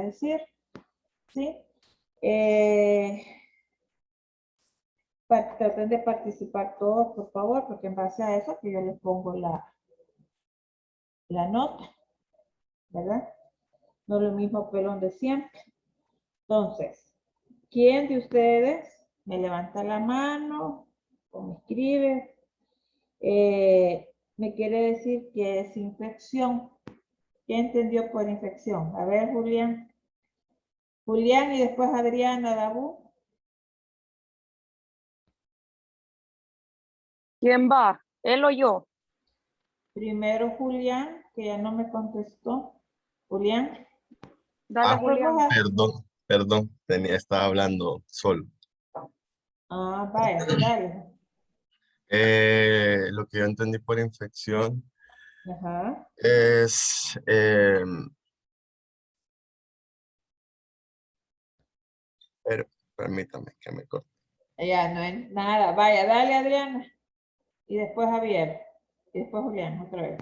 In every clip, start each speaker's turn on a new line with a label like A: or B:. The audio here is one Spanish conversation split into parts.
A: decir, ¿sí? Traten de participar todos, por favor, porque en base a eso que yo les pongo la nota, ¿verdad? No es lo mismo pelón de siempre. Entonces, ¿quién de ustedes me levanta la mano o me escribe? Me quiere decir que es infección. ¿Qué entendió por infección? A ver, Julián. Julián y después Adriana Dabú.
B: ¿Quién va? ¿Él o yo?
A: Primero Julián, que ya no me contestó. Julián.
B: Dale, Julián.
C: Perdón, estaba hablando solo.
A: Vaya, dale.
C: Lo que yo entendí por infección
A: Ajá.
C: es, pero permítame que me corte.
A: Ya, no es nada. Vaya, dale, Adriana. Y después Javier. Y después Julián, otra vez.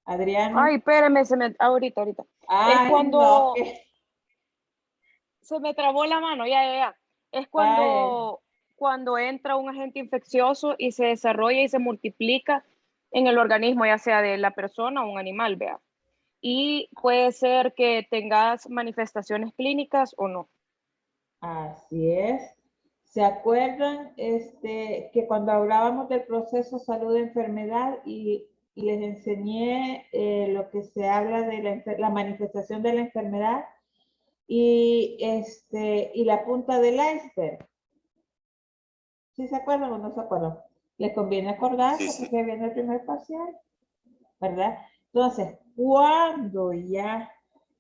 A: Adriana.
B: Ay, espérame, ahorita. Es
A: Ay,
B: cuando
A: no, que
B: se me trabó la mano, ya. Es
A: vaya.
B: cuando entra un agente infeccioso y se desarrolla y se multiplica en el organismo, ya sea de la persona o un animal, vea. Y puede ser que tengas manifestaciones clínicas o no.
A: Así es. ¿Se acuerdan que cuando hablábamos del proceso salud-enfermedad y les enseñé lo que se habla de la manifestación de la enfermedad y la punta del iceberg? ¿Sí se acuerdan o no se acuerdan? Les conviene acordarse
D: Sí.
A: porque viene el primer parcial, ¿verdad? Entonces, cuando ya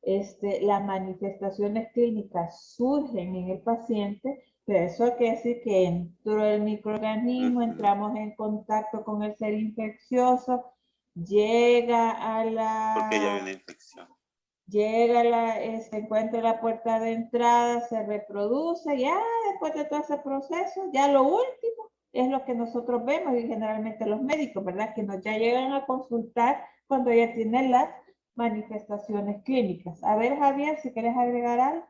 A: las manifestaciones clínicas surgen en el paciente, pero eso quiere decir que entró el microorganismo, entramos en contacto con el ser infeccioso, llega a
D: Porque ya
A: la...
D: viene infección.
A: se encuentra la puerta de entrada, se reproduce, ya después de todo ese proceso, ya lo último es lo que nosotros vemos y generalmente los médicos, ¿verdad? Que nos ya llegan a consultar cuando ya tienen las manifestaciones clínicas. A ver, Javier, si quieres agregar algo.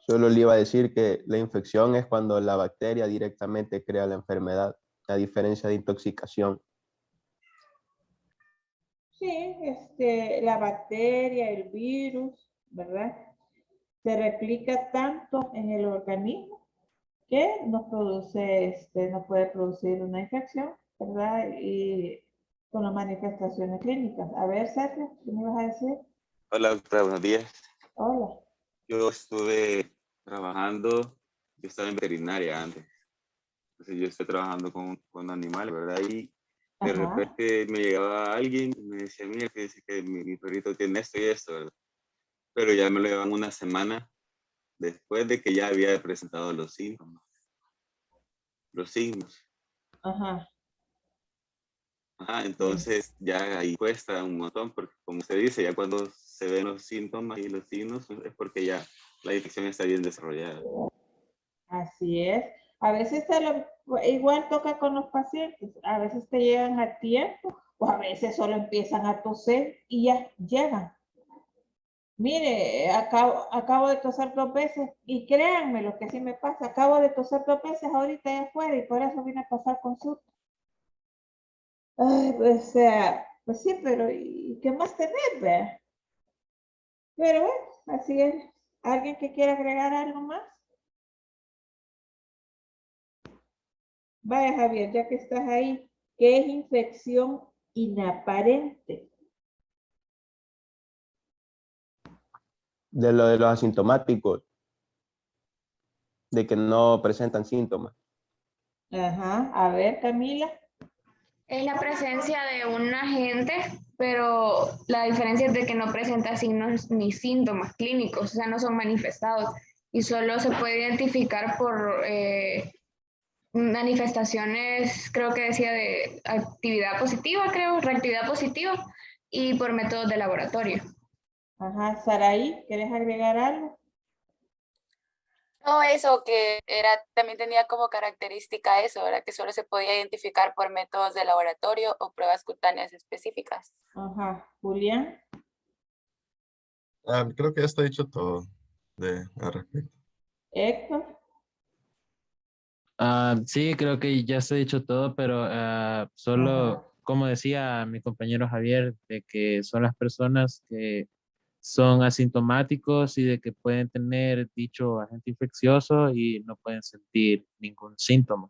E: Solo le iba a decir que la infección es cuando la bacteria directamente crea la enfermedad, a diferencia de intoxicación.
A: Sí, la bacteria, el virus, ¿verdad? Se replica tanto en el organismo que nos produce, nos puede producir una infección, ¿verdad? Y con las manifestaciones clínicas. A ver, Sergio, ¿qué me ibas a decir?
D: Hola, doctora, buenos días.
A: Hola.
D: Yo estuve trabajando, yo estaba en veterinaria antes. Entonces yo estoy trabajando con animales, ¿verdad? Y de
A: Ajá.
D: repente me llegaba alguien y me decía, mira, que dice que mi perrito tiene esto y esto, ¿verdad? Pero ya me lo llevan una semana después de que ya había presentado los síntomas. Los signos.
A: Ajá.
D: Ajá, entonces ya ahí cuesta un montón, porque como se dice, ya cuando se ven los síntomas y los signos es porque ya la infección está bien desarrollada.
A: Así es. A veces igual toca con los pacientes, a veces te llegan a tiempo o a veces solo empiezan a toser y ya llegan. Mire, acabo de toser 2 veces y créanme lo que sí me pasa, acabo de toser 2 veces ahorita allá afuera y por eso vine a pasar consulta. Ay, pues sí, pero ¿y qué más tenés, ve? Pero bueno, así es. ¿Alguien que quiera agregar algo más? Vaya, Javier, ya que estás ahí, ¿qué es infección inaparente?
E: De lo de los asintomáticos, de que no presentan síntomas.
A: Ajá, a ver, Camila.
F: Es la presencia de un agente, pero la diferencia es de que no presenta signos ni síntomas clínicos, o sea, no son manifestados y solo se puede identificar por manifestaciones, creo que decía de actividad positiva, reactividad positiva y por métodos de laboratorio.
A: Ajá, Saraí, ¿quieres agregar algo?
G: No, eso que era, también tenía como característica eso, ¿verdad? Que solo se podía identificar por métodos de laboratorio o pruebas cutáneas específicas.
A: Ajá. Julián.
C: Creo que ya está dicho todo al respecto.
A: Héctor.
H: Sí, creo que ya se ha dicho todo, pero solo,
A: Ajá.
H: como decía mi compañero Javier, de que son las personas que son asintomáticos y de que pueden tener dicho agente infeccioso y no pueden sentir ningún síntoma.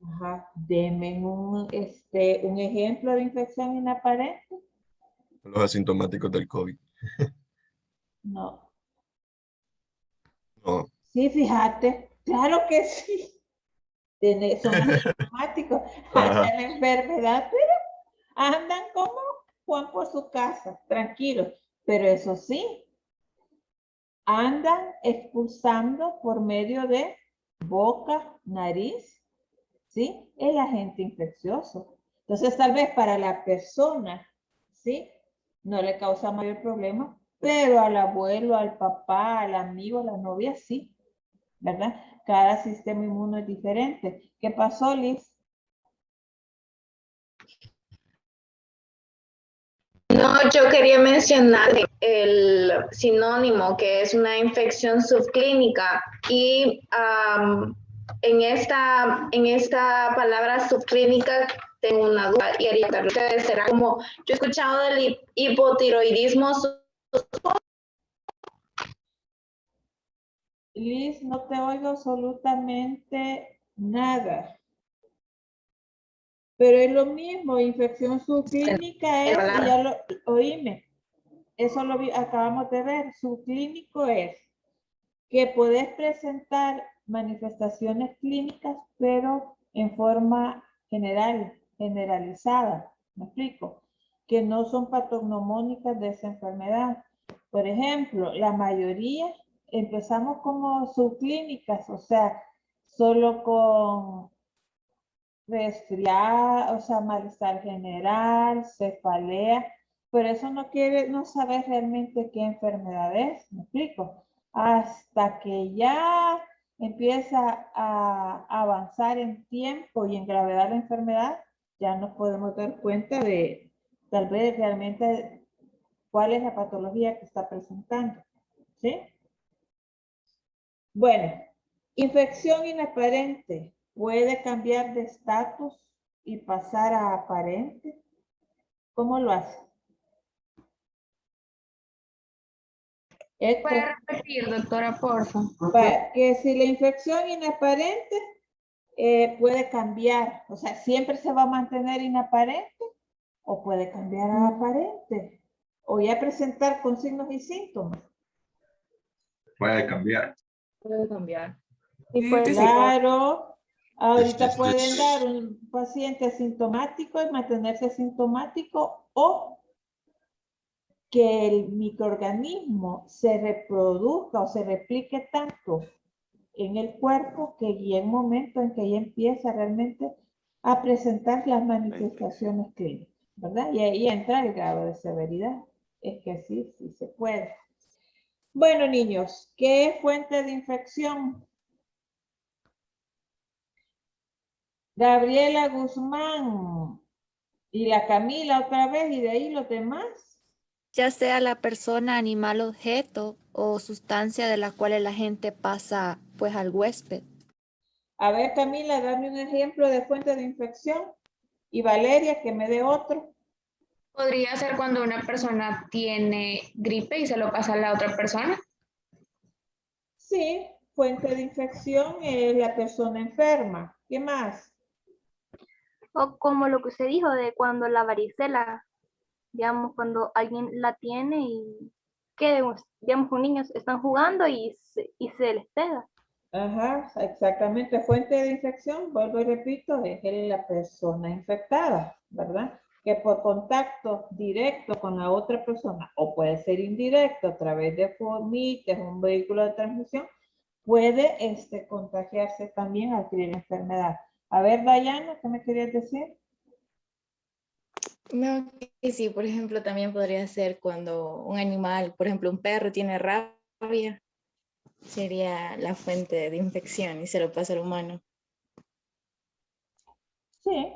A: Ajá. Deme un ejemplo de infección inaparente.
C: Los asintomáticos del COVID.
A: No.
C: No.
A: Sí, fíjate. Claro que sí. Son asintomáticos.
C: Ajá.
A: Andan la enfermedad, pero andan como Juan por su casa, tranquilos. Pero eso sí, andan expulsando por medio de boca, nariz, ¿sí? El agente infeccioso. Entonces, tal vez para la persona, ¿sí? No le causa mayor problema, pero al abuelo, al papá, al amigo, a la novia, sí, ¿verdad? Cada sistema inmuno es diferente. ¿Qué pasó, Liz?
F: No, yo quería mencionar el sinónimo que es una infección subclínica y en esta palabra subclínica tengo una duda y quería preguntarle a ustedes, será como, yo he escuchado del hipotiroidismo.
A: Liz, no te oigo absolutamente nada. Pero es lo mismo, infección subclínica es, y ya lo oíme, eso lo acabamos de ver, subclínico es que podés presentar manifestaciones clínicas, pero en forma generalizada, ¿me explico? Que no son patognomónicas de esa enfermedad. Por ejemplo, la mayoría empezamos como subclínicas, o sea, solo con resfriado, o sea, malestar general, cefalea, pero eso no quiere, no sabes realmente qué enfermedad es, ¿me explico? Hasta que ya empieza a avanzar en tiempo y en gravedad la enfermedad, ya nos podemos dar cuenta de tal vez realmente cuál es la patología que está presentando, ¿sí? Bueno, infección inaparente puede cambiar de estatus y pasar a aparente. ¿Cómo lo hace?
F: ¿Puede repetir, doctora, por favor?
A: Que si la infección inaparente puede cambiar, o sea, siempre se va a mantener inaparente o puede cambiar a aparente o ya presentar con signos y síntomas.
I: Puede cambiar.
F: Puede cambiar.
B: Y pues,
A: Claro, ahorita pueden dar un paciente asintomático y mantenerse asintomático o que el microorganismo se reproduzca o se replique tanto en el cuerpo que llegue un momento en que ya empieza realmente a presentar las manifestaciones clínicas, ¿verdad? Y ahí entra el grado de severidad. Es que sí, sí se puede. Bueno, niños, ¿qué es fuente de infección? Gabriela Guzmán y la Camila otra vez y de ahí los demás.
J: Ya sea la persona, animal, objeto o sustancia de la cual el agente pasa pues al huésped.
A: A ver, Camila, dame un ejemplo de fuente de infección. Y Valeria, que me dé otro.
F: Podría ser cuando una persona tiene gripe y se lo pasa a la otra persona.
A: Sí, fuente de infección es la persona enferma. ¿Qué más?
K: O como lo que usted dijo de cuando la varicela, digamos, cuando alguien la tiene y que, digamos, con niños están jugando y se les pega.
A: Ajá, exactamente. Fuente de infección, vuelvo y repito, es la persona infectada, ¿verdad? Que por contacto directo con la otra persona, o puede ser indirecto a través de fomites, un vehículo de transmisión, puede contagiarse también, adquirir la enfermedad. A ver, Dayana, ¿qué me querías decir?
L: No, que sí, por ejemplo, también podría ser cuando un animal, por ejemplo, un perro tiene rabia. sería la fuente de infección y se lo pasa al humano.
A: Sí,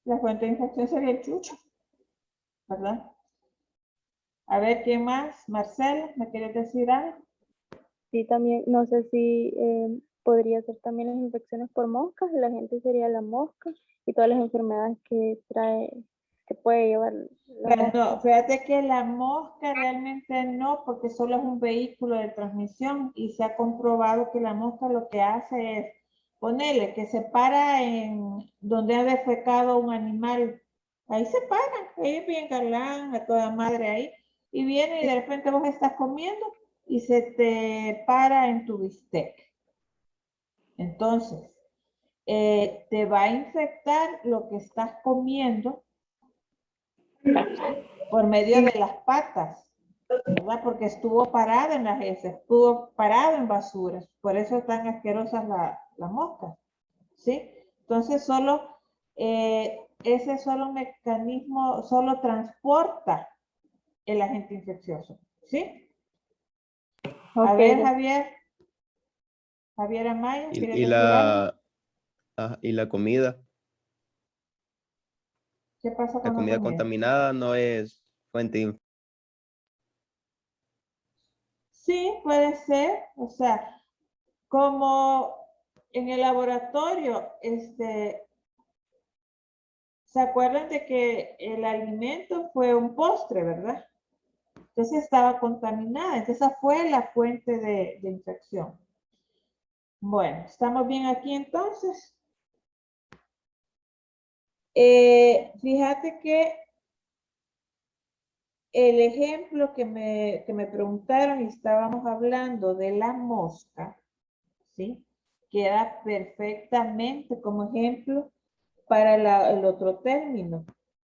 A: la fuente de infección sería el chucho, ¿verdad? A ver, ¿quién más? Marcela, ¿me quieres decir algo?
M: Sí, también, no sé si podría ser también las infecciones por moscas, la gente sería la mosca y todas las enfermedades que trae, que puede llevar la mosca.
A: No, fíjate que la mosca realmente no, porque solo es un vehículo de transmisión y se ha comprobado que la mosca lo que hace es ponerle que se para en donde ha defecado un animal. Ahí se paran, ahí es bien galán, a toda madre ahí, y viene y de repente vos estás comiendo y se te para en tu bistec. Entonces, te va a infectar lo que estás comiendo por medio de las patas, ¿verdad? Porque estuvo parada en las heces, estuvo parado en basuras, por eso están asquerosas las moscas, ¿sí? Entonces ese solo mecanismo, solo transporta el agente infeccioso, ¿sí? A ver, Javier Amaya, ¿quieres decir algo?
E: Y la comida.
A: ¿Qué pasa
E: La
A: con la
E: comida
A: comida?
E: contaminada no es fuente de infección.
A: Sí, puede ser, o sea, como en el laboratorio, ¿se acuerdan de que el alimento fue un postre, verdad? Entonces estaba contaminada, entonces esa fue la fuente de infección. Bueno, ¿estamos bien aquí entonces? Fíjate que el ejemplo que me preguntaron y estábamos hablando de la mosca, ¿sí? Queda perfectamente como ejemplo para el otro término,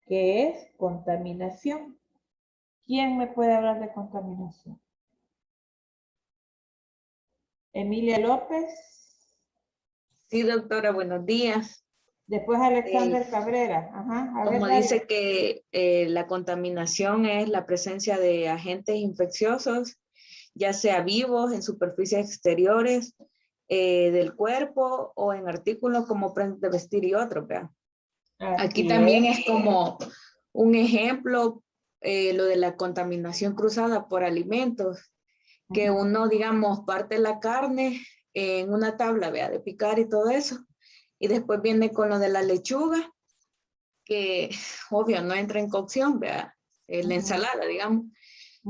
A: que es contaminación. ¿Quién me puede hablar de contaminación? Emilia López.
N: Sí, doctora, buenos días.
A: Después Alexander Cabrera. Ajá, a ver,
N: Como
A: dale.
N: dice que la contaminación es la presencia de agentes infecciosos, ya sea vivos en superficies exteriores del cuerpo o en artículos como prendas de vestir y otros, ¿verdad? Aquí también es como un ejemplo lo de la contaminación cruzada por alimentos, que uno, digamos, parte la carne en una tabla, ¿verdad? De picar y todo eso, y después viene con lo de la lechuga, que obvio no entra en cocción, ¿verdad? La ensalada, digamos,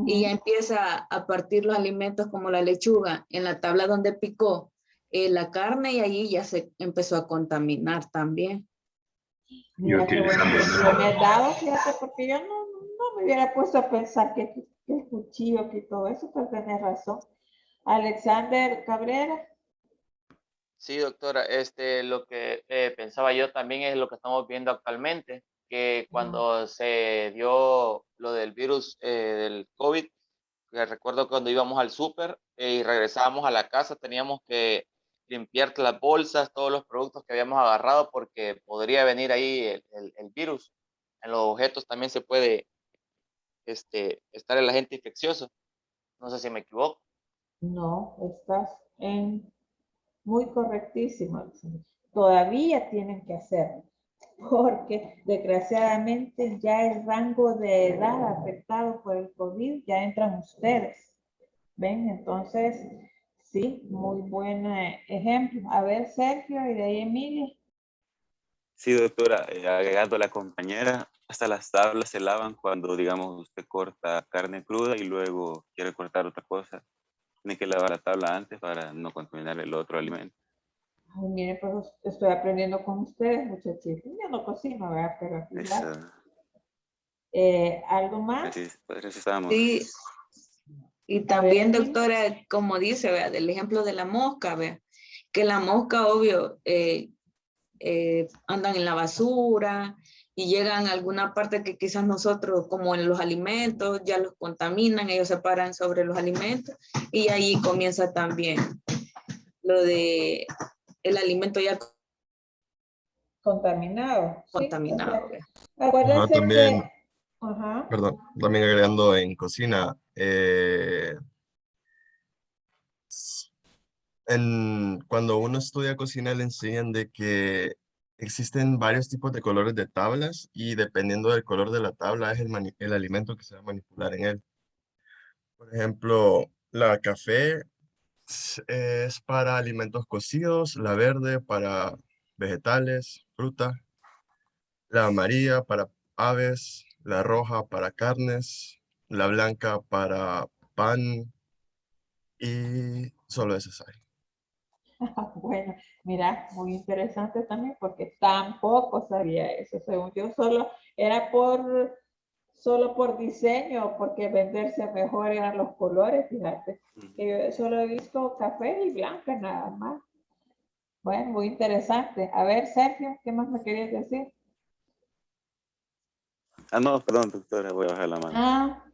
N: y ya empieza a partir los alimentos como la lechuga en la tabla donde picó la carne y allí ya se empezó a contaminar también.
A: Mira, qué buen ejemplo me has dado, fíjate, porque yo no me hubiera puesto a pensar que el cuchillo, que todo eso, pero tenés razón. Alexander Cabrera.
O: Sí, doctora, lo que pensaba yo también es lo que estamos viendo actualmente, que cuando se dio lo del virus del COVID, que recuerdo cuando íbamos al súper y regresábamos a la casa, teníamos que limpiar las bolsas, todos los productos que habíamos agarrado, porque podría venir ahí el virus. En los objetos también se puede estar el agente infeccioso. No sé si me equivoco.
A: No, estás muy correctísimo, Alexander. Todavía tienen que hacerlo, porque desgraciadamente ya el rango de edad afectado por el COVID ya entran ustedes. ¿Ven? Entonces, sí, muy buen ejemplo. A ver, Sergio, y de ahí Emilia.
D: Sí, doctora, agregando a la compañera, hasta las tablas se lavan cuando, digamos, usted corta carne cruda y luego quiere cortar otra cosa. Tiene que lavar la tabla antes para no contaminar el otro alimento.
A: Ay, miren, pues estoy aprendiendo con ustedes, muchachitos. Yo no cocino, ¿verdad? Pero aquí ¿algo más?
D: Así estamos.
N: Sí, y también, doctora, como dice, ¿verdad? Del ejemplo de la mosca, ¿verdad? Que la mosca, obvio, andan en la basura y llegan a alguna parte que quizás nosotros, como en los alimentos, ya los contaminan, ellos se paran sobre los alimentos y ahí comienza también lo de el alimento ya
A: contaminado.
N: Contaminado.
A: Sí, acuérdense
C: también,
A: que... Ajá.
C: perdón, también agregando en cocina, Cuando uno estudia cocina le enseñan de que existen varios tipos de colores de tablas y dependiendo del color de la tabla es el alimento que se va a manipular en él. Por ejemplo, la café es para alimentos cocidos, la verde para vegetales, fruta, la amarilla para aves, la roja para carnes, la blanca para pan y solo esas hay.
A: Bueno, mira, muy interesante también porque tampoco sabía eso. Según yo, era solo por diseño, porque venderse mejor eran los colores, fíjate. Que yo solo he visto café y blanca nada más. Bueno, muy interesante. A ver, Sergio, ¿qué más me querías decir?
D: Ah, no, perdón, doctora, voy a bajar la mano.
A: Ah,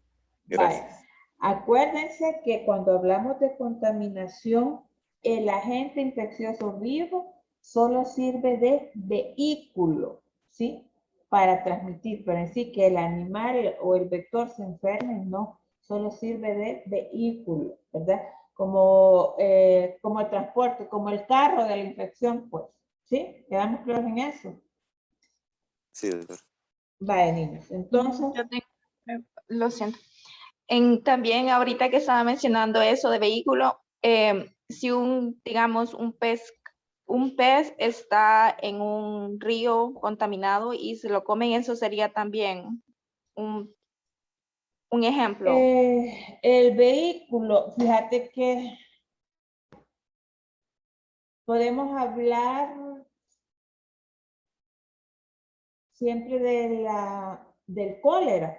D: Gracias.
A: vaya. Acuérdense que cuando hablamos de contaminación, el agente infeccioso vivo solo sirve de vehículo, ¿sí? Para transmitir, pero en sí que el animal o el vector se enferme, no, solo sirve de vehículo, ¿verdad? Como el transporte, como el carro de la infección, pues, ¿sí? ¿Quedamos claros en eso?
D: Sí, doctor.
A: Vaya, niños, entonces...
L: Lo siento. También ahorita que estaba mencionando eso de vehículo, si digamos, un pez está en un río contaminado y se lo comen, eso sería también un ejemplo.
A: El vehículo, fíjate que podemos hablar siempre del cólera.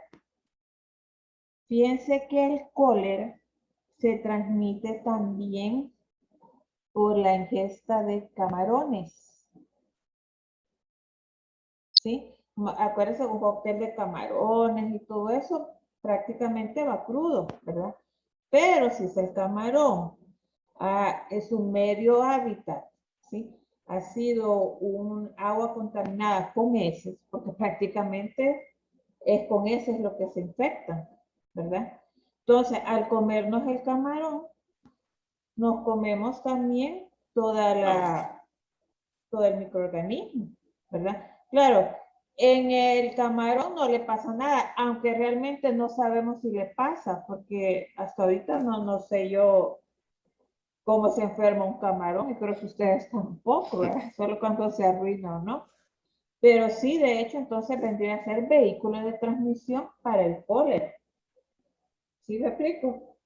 A: Fíjense que el cólera se transmite también por la ingesta de camarones. ¿Sí? Acuérdense, un cóctel de camarones y todo eso prácticamente va crudo, ¿verdad? Pero si es el camarón, es un medio hábitat, ¿sí? Ha sido un agua contaminada con heces, porque prácticamente es con heces lo que se infectan, ¿verdad? Entonces, al comernos el camarón, nos comemos también todo el microorganismo, ¿verdad? Claro, en el camarón no le pasa nada, aunque realmente no sabemos si le pasa, porque hasta ahorita no sé yo cómo se enferma un camarón, y creo que ustedes tampoco, ¿verdad? Solo cuando se arruina o no. Pero sí, de hecho, entonces vendría a ser vehículo de transmisión para el cólera. ¿Sí me explico?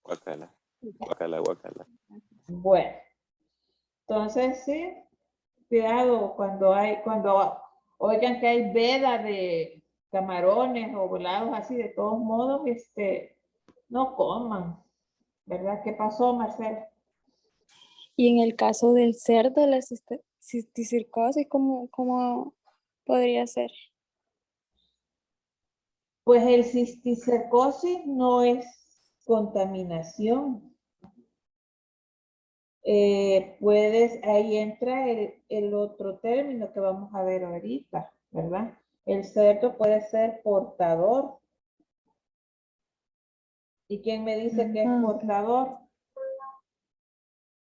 D: Guacala, guacala, guacala.
A: Bueno, entonces sí, cuidado cuando oigan que hay veda de camarones o volados así, de todos modos, no coman, ¿verdad? ¿Qué pasó, Marcela?
M: Y en el caso del cerdo, la cisticercosis, ¿cómo podría ser?
A: Pues el cisticercosis no es contaminación. Ahí entra el otro término que vamos a ver ahorita, ¿verdad? El cerdo puede ser portador. ¿Y quién me dice que es portador?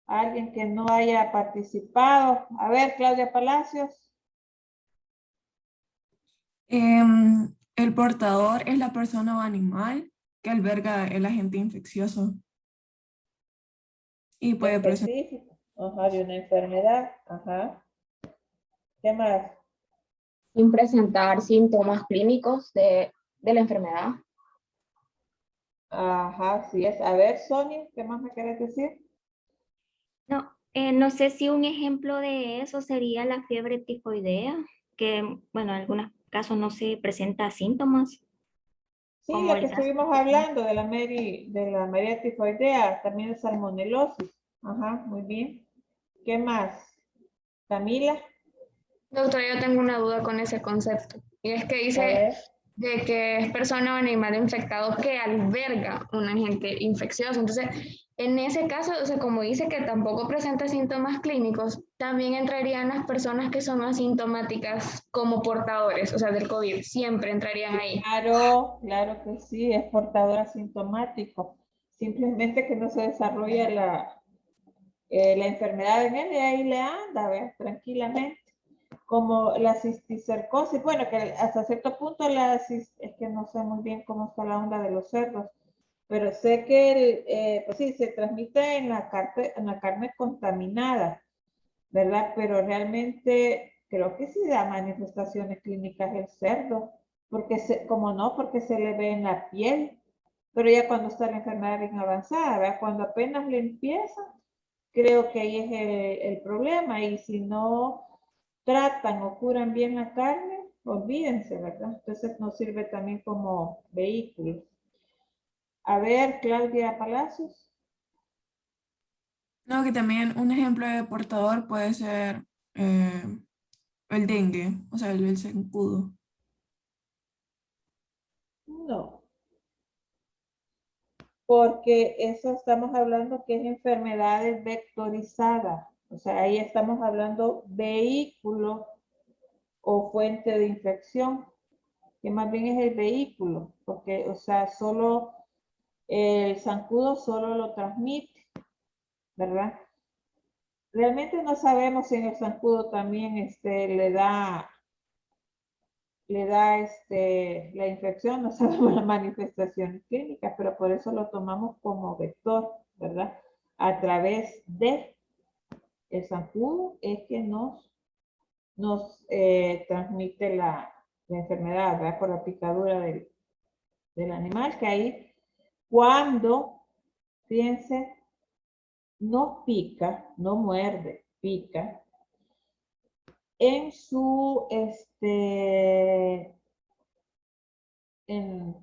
A: Alguien que no haya participado. A ver, Claudia Palacios.
P: El portador es la persona o animal que alberga el agente infeccioso y puede presentar.
A: Específico. Ajá, de una enfermedad. Ajá. ¿Qué más?
F: Sin presentar síntomas clínicos de la enfermedad.
A: Ajá, así es. A ver, Sonia, ¿qué más me quieres decir?
Q: No, no sé si un ejemplo de eso sería la fiebre tifoidea, que, bueno, en algunos casos no se presenta síntomas.
A: Sí,
Q: como
A: lo
Q: el
A: que
Q: caso
A: estuvimos hablando de la María tifoidea, también de salmonelosis. Ajá, muy bien. ¿Qué más? Camila.
F: Doctor, yo tengo una duda con ese concepto. Y es que dice de que es persona o animal infectado que alberga un agente infeccioso. Entonces, en ese caso, o sea, como dice que tampoco presenta síntomas clínicos, también entrarían las personas que son asintomáticas como portadores, o sea, del COVID. Siempre entrarían ahí.
A: Claro, claro que sí, es portador asintomático. simplemente que no se desarrolla la enfermedad en él y ahí le anda, ¿ves? Tranquilamente. Como la cisticercosis, bueno, que hasta cierto punto es que no sé muy bien cómo está la onda de los cerdos, pero sé que pues sí, se transmite en la carne contaminada, ¿verdad? Pero realmente creo que sí da manifestaciones clínicas el cerdo, porque como no, porque se le ve en la piel, pero ya cuando está la enfermedad bien avanzada, ¿verdad? Cuando apenas le empieza, creo que ahí es el problema, y si no tratan o curan bien la carne, olvídense, ¿verdad? Entonces nos sirve también como vehículo. A ver, Claudia Palacios.
P: No, que también un ejemplo de portador puede ser el dengue, o sea, el zancudo.
A: No, porque eso estamos hablando que es enfermedades vectorizadas. O sea, ahí estamos hablando vehículo o fuente de infección, que más bien es el vehículo, porque, o sea, solo el zancudo solo lo transmite, ¿verdad? Realmente no sabemos si en el zancudo también le da la infección, no sabemos las manifestaciones clínicas, pero por eso lo tomamos como vector, ¿verdad? A través de el zancudo es que nos transmite la enfermedad, ¿verdad? Por la picadura del animal, que ahí cuando, fíjense, no pica, no muerde, pica, en su,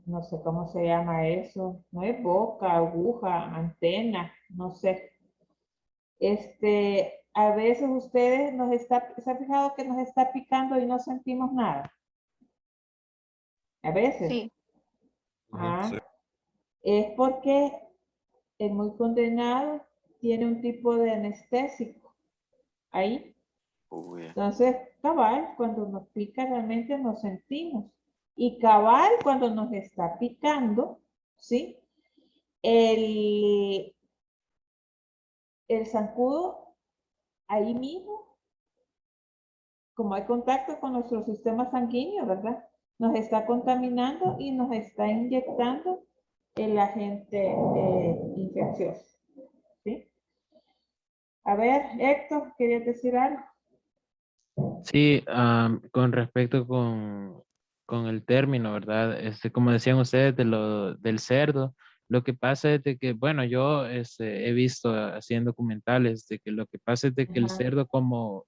A: no sé cómo se llama eso, no es boca, aguja, antena, no sé. A veces ustedes ¿se han fijado que nos está picando y no sentimos nada? A veces.
L: Sí.
A: Ah, es porque el muy condenado tiene un tipo de anestésico ahí. Entonces, cabal, cuando nos pica realmente nos sentimos. Y cabal, cuando nos está picando, ¿sí? El zancudo, ahí mismo, como hay contacto con nuestro sistema sanguíneo, ¿verdad? Nos está contaminando y nos está inyectando el agente infeccioso, ¿sí? A ver, Héctor, ¿querías decir algo?
H: Sí, con respecto con el término, ¿verdad? Como decían ustedes del cerdo, lo que pasa es de que, bueno, yo he visto haciendo documentales de que lo que pasa es de que el
A: Ajá.
H: cerdo como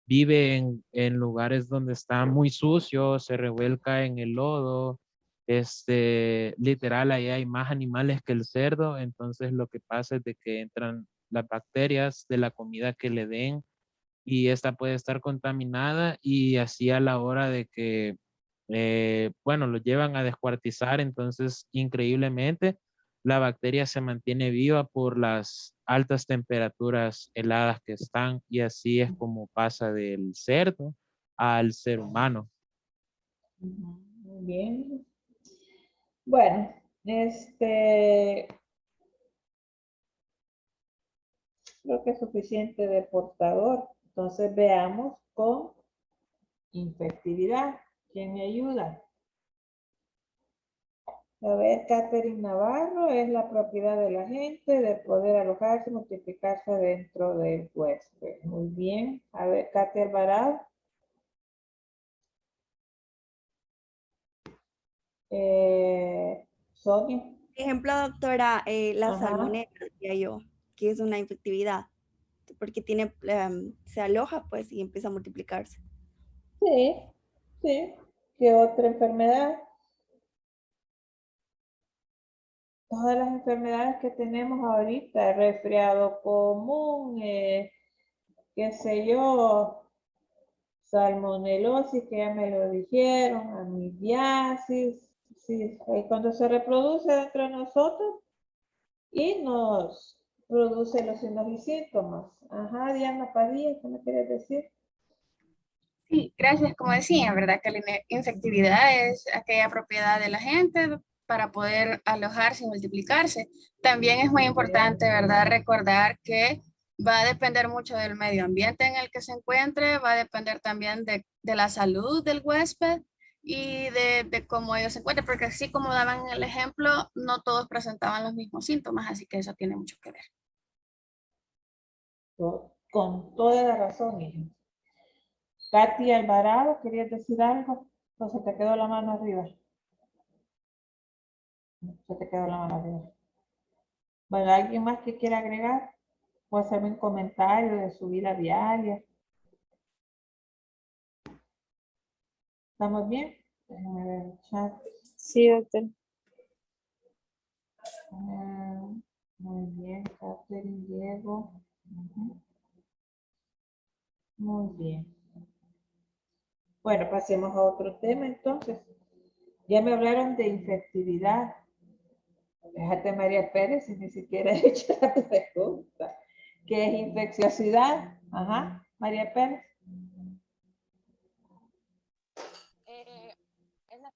H: vive en lugares donde está muy sucio, se revuelca en el lodo, literal, ahí hay más animales que el cerdo, entonces lo que pasa es de que entran las bacterias de la comida que le den y esta puede estar contaminada y así a la hora de que, bueno, lo llevan a descuartizar, entonces increíblemente la bacteria se mantiene viva por las altas temperaturas heladas que están y así es como pasa del cerdo al ser humano.
A: Muy bien. Bueno, creo que es suficiente de portador. Entonces veamos con infectividad. ¿Quién me ayuda? A ver, Catherine Navarro, es la propiedad de la gente de poder alojarse y multiplicarse dentro del huésped. Muy bien. A ver, Katia Alvarado. Sonia.
R: Ejemplo, doctora, la
A: Ajá.
R: salmonela, diría yo, que es una infectividad, porque se aloja pues y empieza a multiplicarse.
A: Sí, sí. ¿Qué otra enfermedad? Todas las enfermedades que tenemos ahorita, resfriado común, qué sé yo, salmonelosis, que ya me lo dijeron, amibiasis, sí, cuando se reproduce dentro de nosotros y nos produce los signos y síntomas. Ajá, Diana Padilla, ¿qué me quieres decir?
S: Sí, gracias. Como decía, ¿verdad? Que la infectividad es aquella propiedad de la gente para poder alojarse y multiplicarse. También es muy importante, ¿verdad?, recordar que va a depender mucho del medio ambiente en el que se encuentre, va a depender también de la salud del huésped y de cómo ellos se encuentren, porque así como daban el ejemplo, no todos presentaban los mismos síntomas, así que eso tiene mucho que ver.
A: Con toda la razón, hija. Katy Alvarado, ¿querías decir algo? ¿O se te quedó la mano arriba? Se te quedó la mano arriba. Bueno, ¿alguien más que quiera agregar? Puede hacerme un comentario de su vida diaria. ¿Estamos bien? Déjame ver el chat.
B: Sí, doctor.
A: Muy bien, Catherine, Diego. Muy bien. Bueno, pasemos a otro tema entonces. Ya me hablaron de infectividad. Fíjate, María Pérez, si ni siquiera he hecho la pregunta. ¿Qué es infecciosidad? Ajá, María Pérez.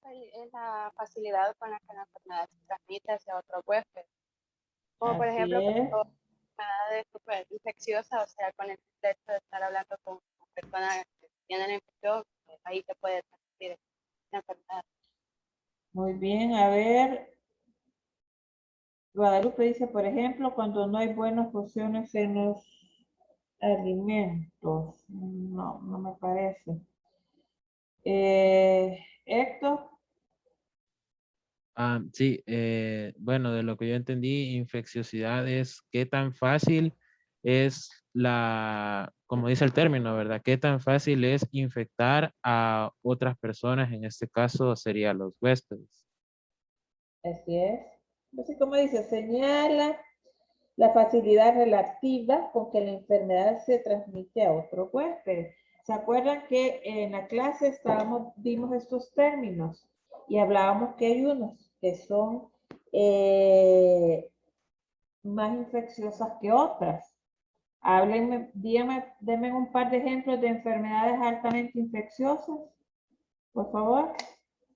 T: Es la facilidad con la que la enfermedad se transmite hacia otro huésped. Como por
A: Así
T: ejemplo,
A: es.
T: cuando la enfermedad es súper infecciosa, o sea, con el hecho de estar hablando con personas que tienen la infección, ahí se puede transmitir la enfermedad.
A: Muy bien, a ver. Guadalupe dice, por ejemplo, cuando no hay buenas porciones en los alimentos. No, no me parece. Héctor.
H: Sí, bueno, de lo que yo entendí, infecciosidad es qué tan fácil es como dice el término, ¿verdad? Qué tan fácil es infectar a otras personas, en este caso serían los huéspedes.
A: Así es. Así como dice, señala la facilidad relativa con que la enfermedad se transmite a otro huésped. ¿Se acuerdan que en la clase vimos estos términos y hablábamos que hay unos que son más infecciosas que otras? Háblenme, denme un par de ejemplos de enfermedades altamente infecciosas, por favor.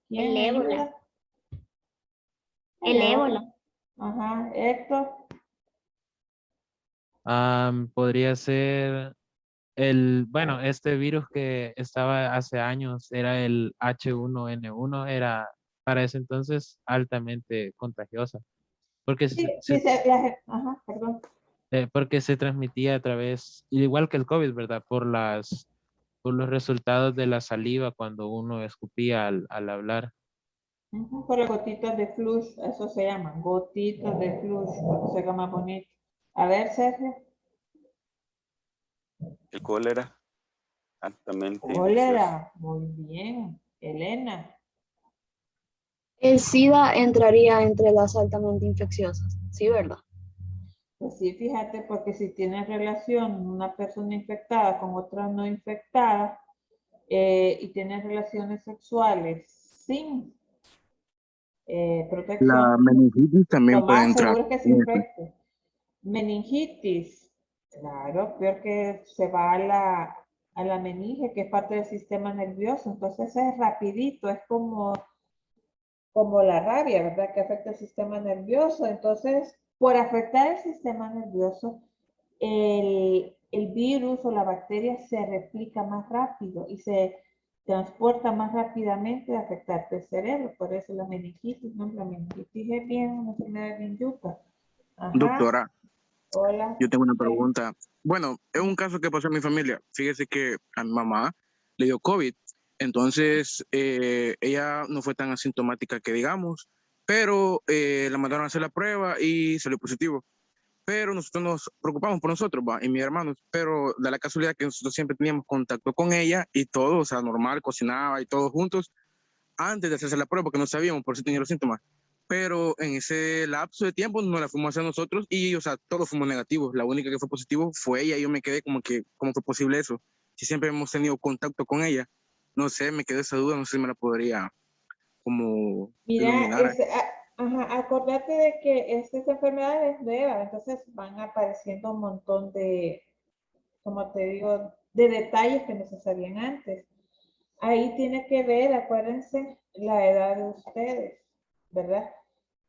A: ¿Quién
Q: El
A: me
Q: ébola.
A: ayuda?
Q: El ébola.
A: Ajá, Héctor.
H: Podría ser bueno, este virus que estaba hace años era el H1N1, era para ese entonces altamente contagiosa, porque
A: Ajá, perdón.
H: porque se transmitía a través, igual que el COVID, ¿verdad? Por los resultados de la saliva cuando uno escupía al hablar.
A: Por las gotitas de flush, eso se llaman, gotitas de flush, para que se oiga más bonito. A ver, Sergio.
D: El cólera, altamente infeccioso.
A: Cólera, muy bien. Elena.
U: El SIDA entraría entre las altamente infecciosas, ¿sí, verdad?
A: Pues sí, fíjate, porque si tiene relación una persona infectada con otra no infectada y tiene relaciones sexuales sin protección,
V: La meningitis también
A: lo
V: puede
A: más
V: entrar.
A: seguro es que se infecte. Meningitis, claro, peor que se va a la meninge, que es parte del sistema nervioso, entonces es rapidito, es como la rabia, ¿verdad? Que afecta el sistema nervioso, entonces por afectar el sistema nervioso, el virus o la bacteria se replica más rápido y se transporta más rápidamente de afectarte el cerebro, por eso la meningitis, ¿no? La meningitis es bien, una enfermedad bien yuca. Ajá.
V: Doctora,
A: Hola.
V: yo tengo una pregunta. Bueno, es un caso que pasó en mi familia. Fíjese que a mi mamá le dio COVID. Entonces, ella no fue tan asintomática que digamos, pero la mandaron a hacer la prueba y salió positivo. Pero nosotros nos preocupamos por nosotros, y mis hermanos, pero da la casualidad que nosotros siempre teníamos contacto con ella y todo, o sea, normal, cocinaba y todos juntos, antes de hacerse la prueba, porque no sabíamos por si tenía los síntomas. Pero en ese lapso de tiempo nos la fuimos a hacer nosotros y, o sea, todos fuimos negativos. La única que fue positivo fue ella. Yo me quedé como que, ¿cómo fue posible eso? Si siempre hemos tenido contacto con ella. No sé, me quedé esa duda, no sé si me la podría como iluminar.
A: Acordate de que esta enfermedad es nueva, entonces van apareciendo un montón de, como te digo, de detalles que no se sabían antes. Ahí tiene que ver, acuérdense, la edad de ustedes, ¿verdad?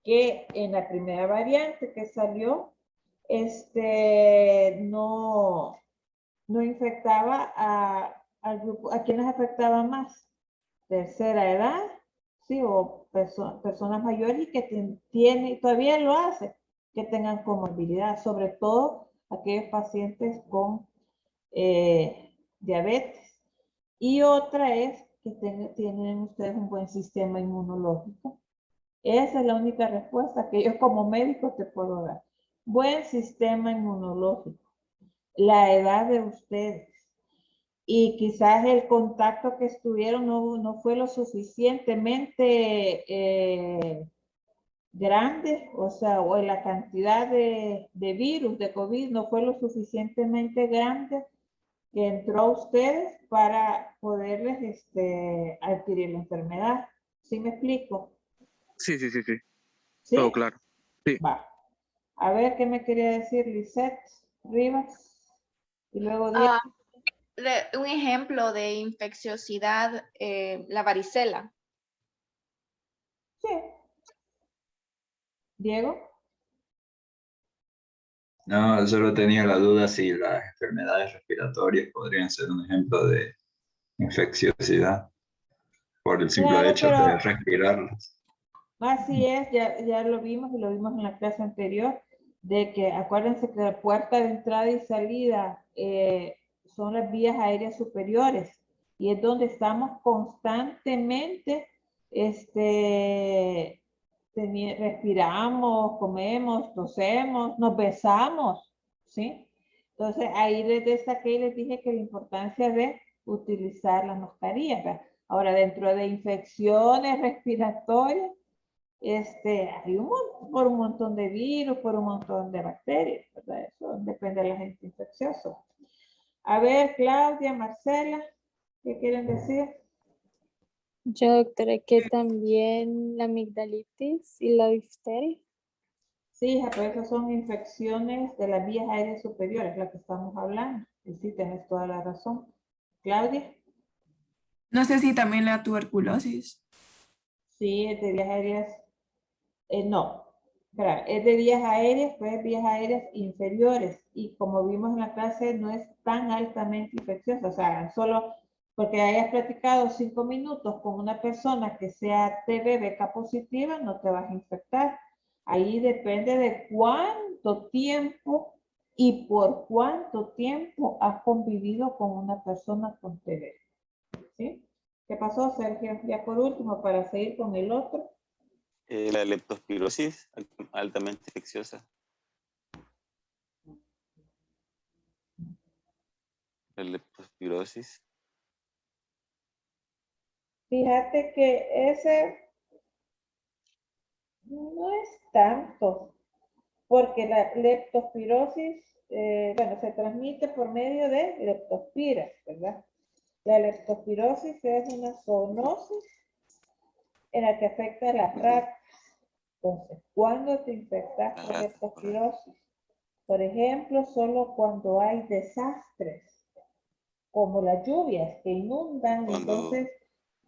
A: que en la primera variante que salió, no infectaba al grupo, a quienes afectaba más, tercera edad, sí, o personas mayores y que tienen, todavía lo hace, que tengan comorbilidad, sobre todo aquellos pacientes con diabetes. Y otra es que tienen ustedes un buen sistema inmunológico. Esa es la única respuesta que yo como médico te puedo dar. Buen sistema inmunológico. La edad de ustedes. Y quizás el contacto que estuvieron no fue lo suficientemente grande, o sea, o la cantidad de virus, de COVID, no fue lo suficientemente grande que entró a ustedes para poderles adquirir la enfermedad. ¿Sí me explico?
V: Sí.
A: ¿Sí?
V: Todo claro. Sí.
A: Va. A ver, ¿qué me quería decir Lisette Rivas? Y luego Diego.
L: Un ejemplo de infecciosidad, la varicela.
A: Sí. Diego.
G: No, solo tenía la duda si las enfermedades respiratorias podrían ser un ejemplo de infecciosidad por el simple
A: Claro,
G: hecho de
A: pero
G: respirarlas.
A: así es, ya lo vimos y lo vimos en la clase anterior, de que acuérdense que la puerta de entrada y salida son las vías aéreas superiores y es donde estamos constantemente, respiramos, comemos, tosemos, nos besamos, ¿sí? Entonces ahí les destaqué y les dije que la importancia de utilizar las mascarillas, ¿verdad? Ahora dentro de infecciones respiratorias, hay por un montón de virus, por un montón de bacterias, ¿verdad? Eso depende del agente infeccioso. A ver, Claudia, Marcela, ¿qué quieren decir?
M: Yo, doctora, que también la amigdalitis y la difteria.
A: Sí, pero esas son infecciones de las vías aéreas superiores, las que estamos hablando. Y sí, tienes toda la razón. Claudia.
P: No sé si también la tuberculosis.
A: Sí, es de vías aéreas. No, espera, es de vías aéreas, pues vías aéreas inferiores. Y como vimos en la clase, no es tan altamente infecciosa. O sea, solo porque hayas platicado 5 minutos con una persona que sea TB positiva, no te vas a infectar. Ahí depende de cuánto tiempo y por cuánto tiempo has convivido con una persona con TB. ¿Sí? ¿Qué pasó, Sergio? Ya por último, para seguir con el otro.
D: La leptospirosis, altamente infecciosa. La leptospirosis.
A: Fíjate que ese no es tanto, porque la leptospirosis, bueno, se transmite por medio de leptospiras, ¿verdad? La leptospirosis es una zoonosis en la que afecta a las ratas. Entonces, ¿cuándo te infectas con leptospirosis? Por ejemplo, solo cuando hay desastres, como las lluvias que inundan, entonces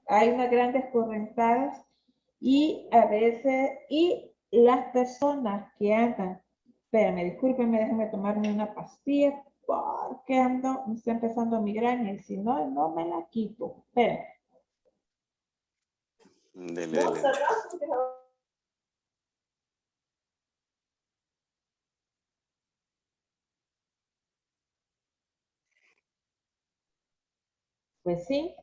A: hay unas grandes correntadas y a veces, y las personas que andan, espérame, discúlpenme, déjenme tomarme una pastilla porque me está empezando migraña y si no, no me la quito. Espérame.
D: Dele.
A: Pues sí.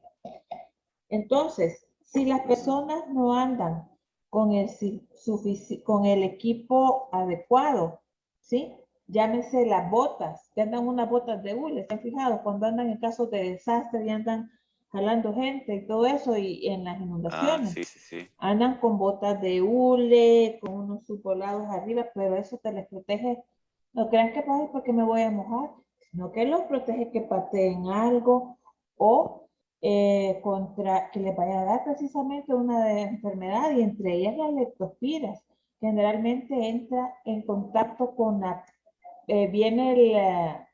A: Entonces, si las personas no andan con el equipo adecuado, ¿sí? Llámese las botas, que andan unas botas de hule, ¿están fijados? Cuando andan en casos de desastre y andan jalando gente y todo eso, y en las inundaciones.
D: Sí.
A: Andan con botas de hule, con unos subvolados arriba, pero eso te les protege. No crean que pasa porque me voy a mojar, sino que los protege que pateen algo o contra que les vaya a dar precisamente una enfermedad, y entre ellas las leptospiras. Generalmente entra en contacto con viene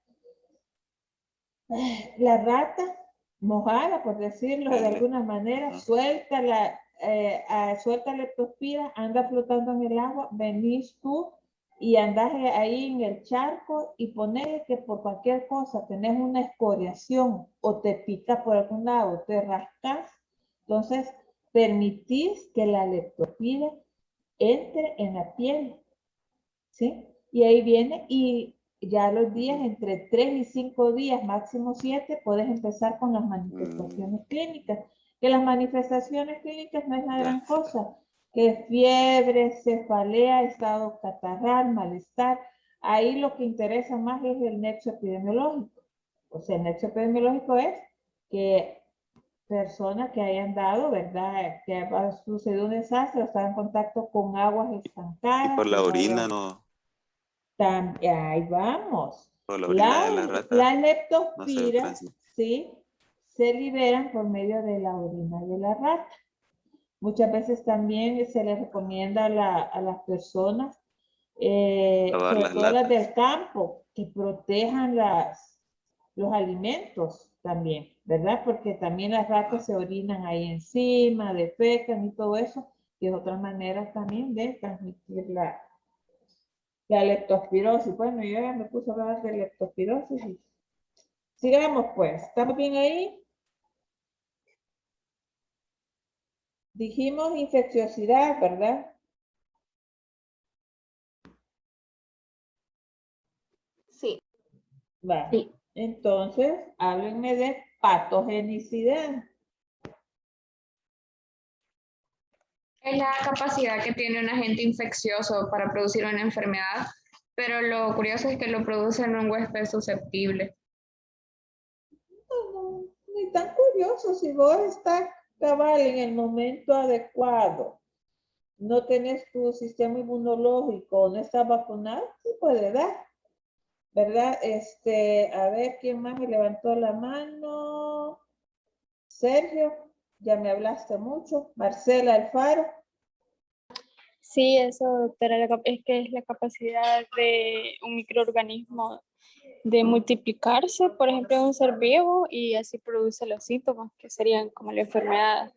A: la rata mojada, por decirlo de alguna manera, suelta suelta leptospira, anda flotando en el agua, venís tú y andás ahí en el charco y ponele que por cualquier cosa tenés una escoriación o te pica por algún lado, te rascas, entonces permitís que la leptospira entre en la piel, ¿sí? Y ahí viene y ya los días, entre 3 y 5 días, máximo 7, puedes empezar con las manifestaciones clínicas. Que las manifestaciones clínicas no es la gran cosa, que fiebre, cefalea, estado catarral, malestar. Ahí lo que interesa más es el nexo epidemiológico. O sea, el nexo epidemiológico es que personas que hayan dado, ¿verdad? Que ha sucedido un desastre, están en contacto con aguas estancadas.
D: Y por la orina no.
A: Ahí vamos.
D: Por la orina de la rata.
A: Las
D: No sé,
A: leptospiras,
D: Francis.
A: ¿sí? Se liberan por medio de la orina de la rata. Muchas veces también se les recomienda a las personas,
D: Lavar
A: sobre
D: las
A: todo las
D: latas.
A: del campo, que protejan los alimentos también, ¿verdad? Porque también las ratas se orinan ahí encima, defecan y todo eso, y es otra manera también de transmitir la leptospirosis. Bueno, yo ya me puse a hablar de leptospirosis. Y sigamos pues, ¿estamos bien ahí? Dijimos infecciosidad, ¿verdad?
L: Sí.
A: Va. Entonces, háblenme de patogenicidad.
F: Es la capacidad que tiene un agente infeccioso para producir una enfermedad, pero lo curioso es que lo produce en un huésped susceptible.
A: No, ni tan curioso, si vos estás cabal en el momento adecuado, no tenés tu sistema inmunológico, no estás vacunado, sí puede dar, ¿verdad? A ver, ¿quién más me levantó la mano? Sergio, ya me hablaste mucho. Marcela Alfaro.
M: Sí, eso, doctora, es que es la capacidad de un microorganismo de multiplicarse, por ejemplo, en un ser vivo, y así produce los síntomas, que serían como la enfermedad.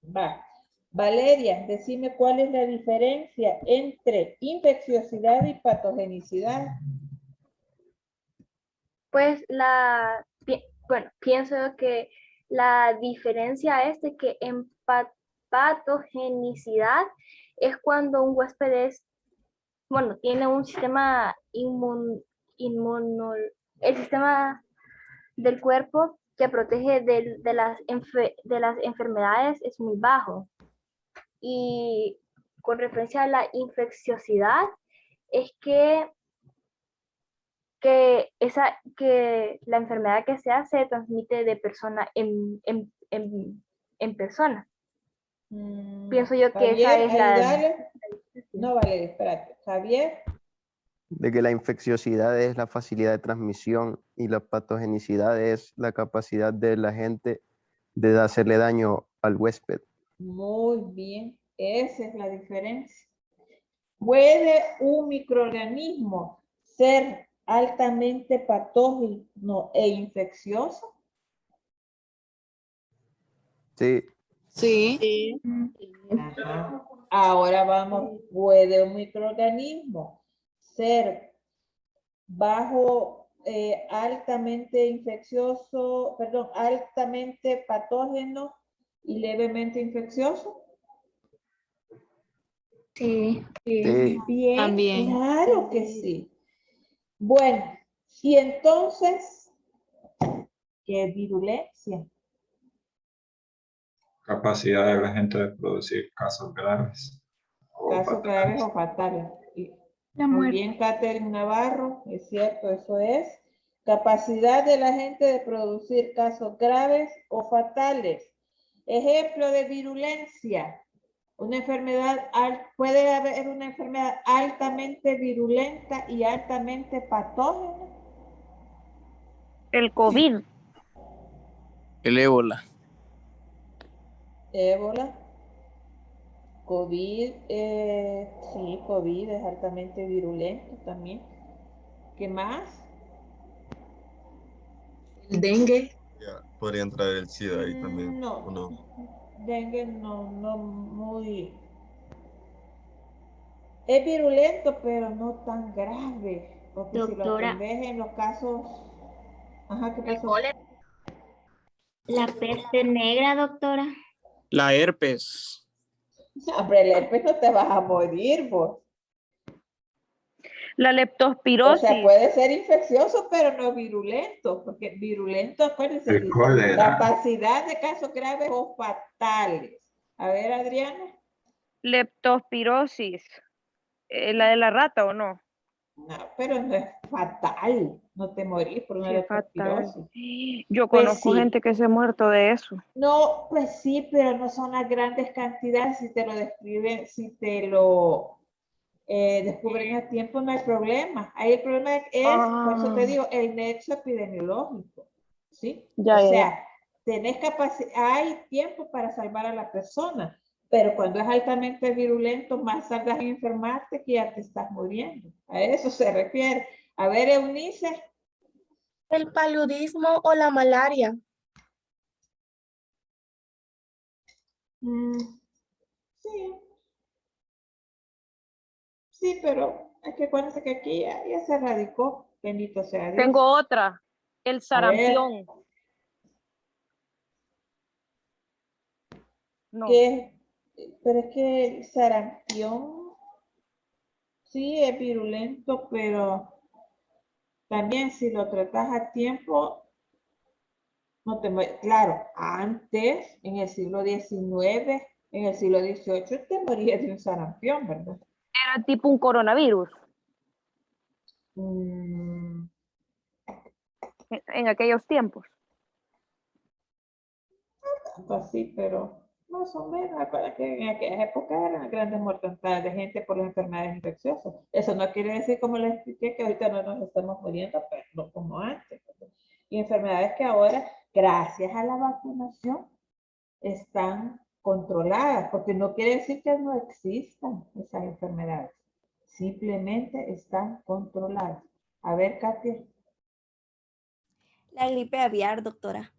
A: Va. Valeria, decime cuál es la diferencia entre infecciosidad y patogenicidad.
K: Pues bueno, pienso que la diferencia es de que en patogenicidad es cuando un huésped tiene un sistema el sistema del cuerpo que protege de las enfermedades es muy bajo. Y con referencia a la infecciosidad es que la enfermedad que se transmite de persona en persona. Pienso yo que
A: Javier,
K: esa es la...
A: ayúdale. No, vale, espérate. Javier.
E: De que la infecciosidad es la facilidad de transmisión y la patogenicidad es la capacidad de la gente de hacerle daño al huésped.
A: Muy bien, esa es la diferencia. ¿Puede un microorganismo ser altamente patógeno e infeccioso?
E: Sí.
M: Sí.
A: Ajá. Ahora vamos, ¿puede un microorganismo ser altamente infeccioso, altamente patógeno y levemente infeccioso?
F: Sí.
E: Sí.
A: Bien,
M: También.
A: claro que sí. Bueno, y entonces, ¿qué virulencia?
G: Capacidad de la gente de producir casos graves.
A: Casos graves o fatales. Muy bien, Catherine Navarro, es cierto, eso es. Capacidad de la gente de producir casos graves o fatales. Ejemplo de virulencia. Una enfermedad, puede haber una enfermedad altamente virulenta y altamente patógena.
B: El COVID.
V: El ébola.
A: Ébola. COVID, sí, COVID es altamente virulento también. ¿Qué más?
N: El dengue.
C: Podría entrar el SIDA ahí también,
A: No.
C: ¿o no?
A: dengue no muy... Es virulento, pero no tan grave. Porque si lo
Q: Doctora.
A: atendés en los casos... Ajá, ¿qué pasó?
Q: La peste negra, doctora.
I: La herpes.
A: Hombre, el herpes no te vas a morir, vos.
B: La
A: O
B: leptospirosis.
A: sea, puede ser infeccioso, pero no virulento, porque virulento, acuérdense,
G: El
A: dice,
G: cólera.
A: capacidad de casos graves o fatales. A ver, Adriana.
B: Leptospirosis. ¿La de la rata o no?
A: No, pero no es fatal. No te morís por una
B: Sí, es fatal.
A: leptospirosis.
B: Yo
A: Pues
B: conozco
A: sí.
B: gente que se ha muerto de eso.
A: No, pues sí, pero no son las grandes cantidades. Si te lo describen, si te lo descubren a tiempo, no hay problema. Ahí el problema es, por eso te digo, el nexo epidemiológico. ¿Sí?
B: Ya,
A: O
B: ya,
A: sea,
B: ya.
A: tenés capacidad, hay tiempo para salvar a la persona, pero cuando es altamente virulento, más tardas en enfermarte que ya te estás muriendo. A eso se refiere. A ver, Eunice.
J: El paludismo o la malaria.
A: Sí. Sí, pero hay que acuérdense que aquí ya se radicó. Bendito sea Dios.
B: Tengo otra. El
A: A ver.
B: sarampión. No.
A: ¿Qué? Pero es que el sarampión sí es virulento, pero también si lo tratas a tiempo, no te mueres. Claro, antes, en el siglo XIX, en el siglo XVIII, te morías de un sarampión, ¿verdad?
B: Era tipo un coronavirus. En aquellos tiempos.
A: Tanto así, pero más o menos. Acuérdate que en aquellas épocas eran grandes mortandades de gente por las enfermedades infecciosas. Eso no quiere decir, como les expliqué, que ahorita no nos estamos muriendo, pero no como antes. Y enfermedades que ahora, gracias a la vacunación, están controladas, porque no quiere decir que no existan esas enfermedades. Simplemente están controladas. A ver, Katia.
R: La gripe aviar, doctora.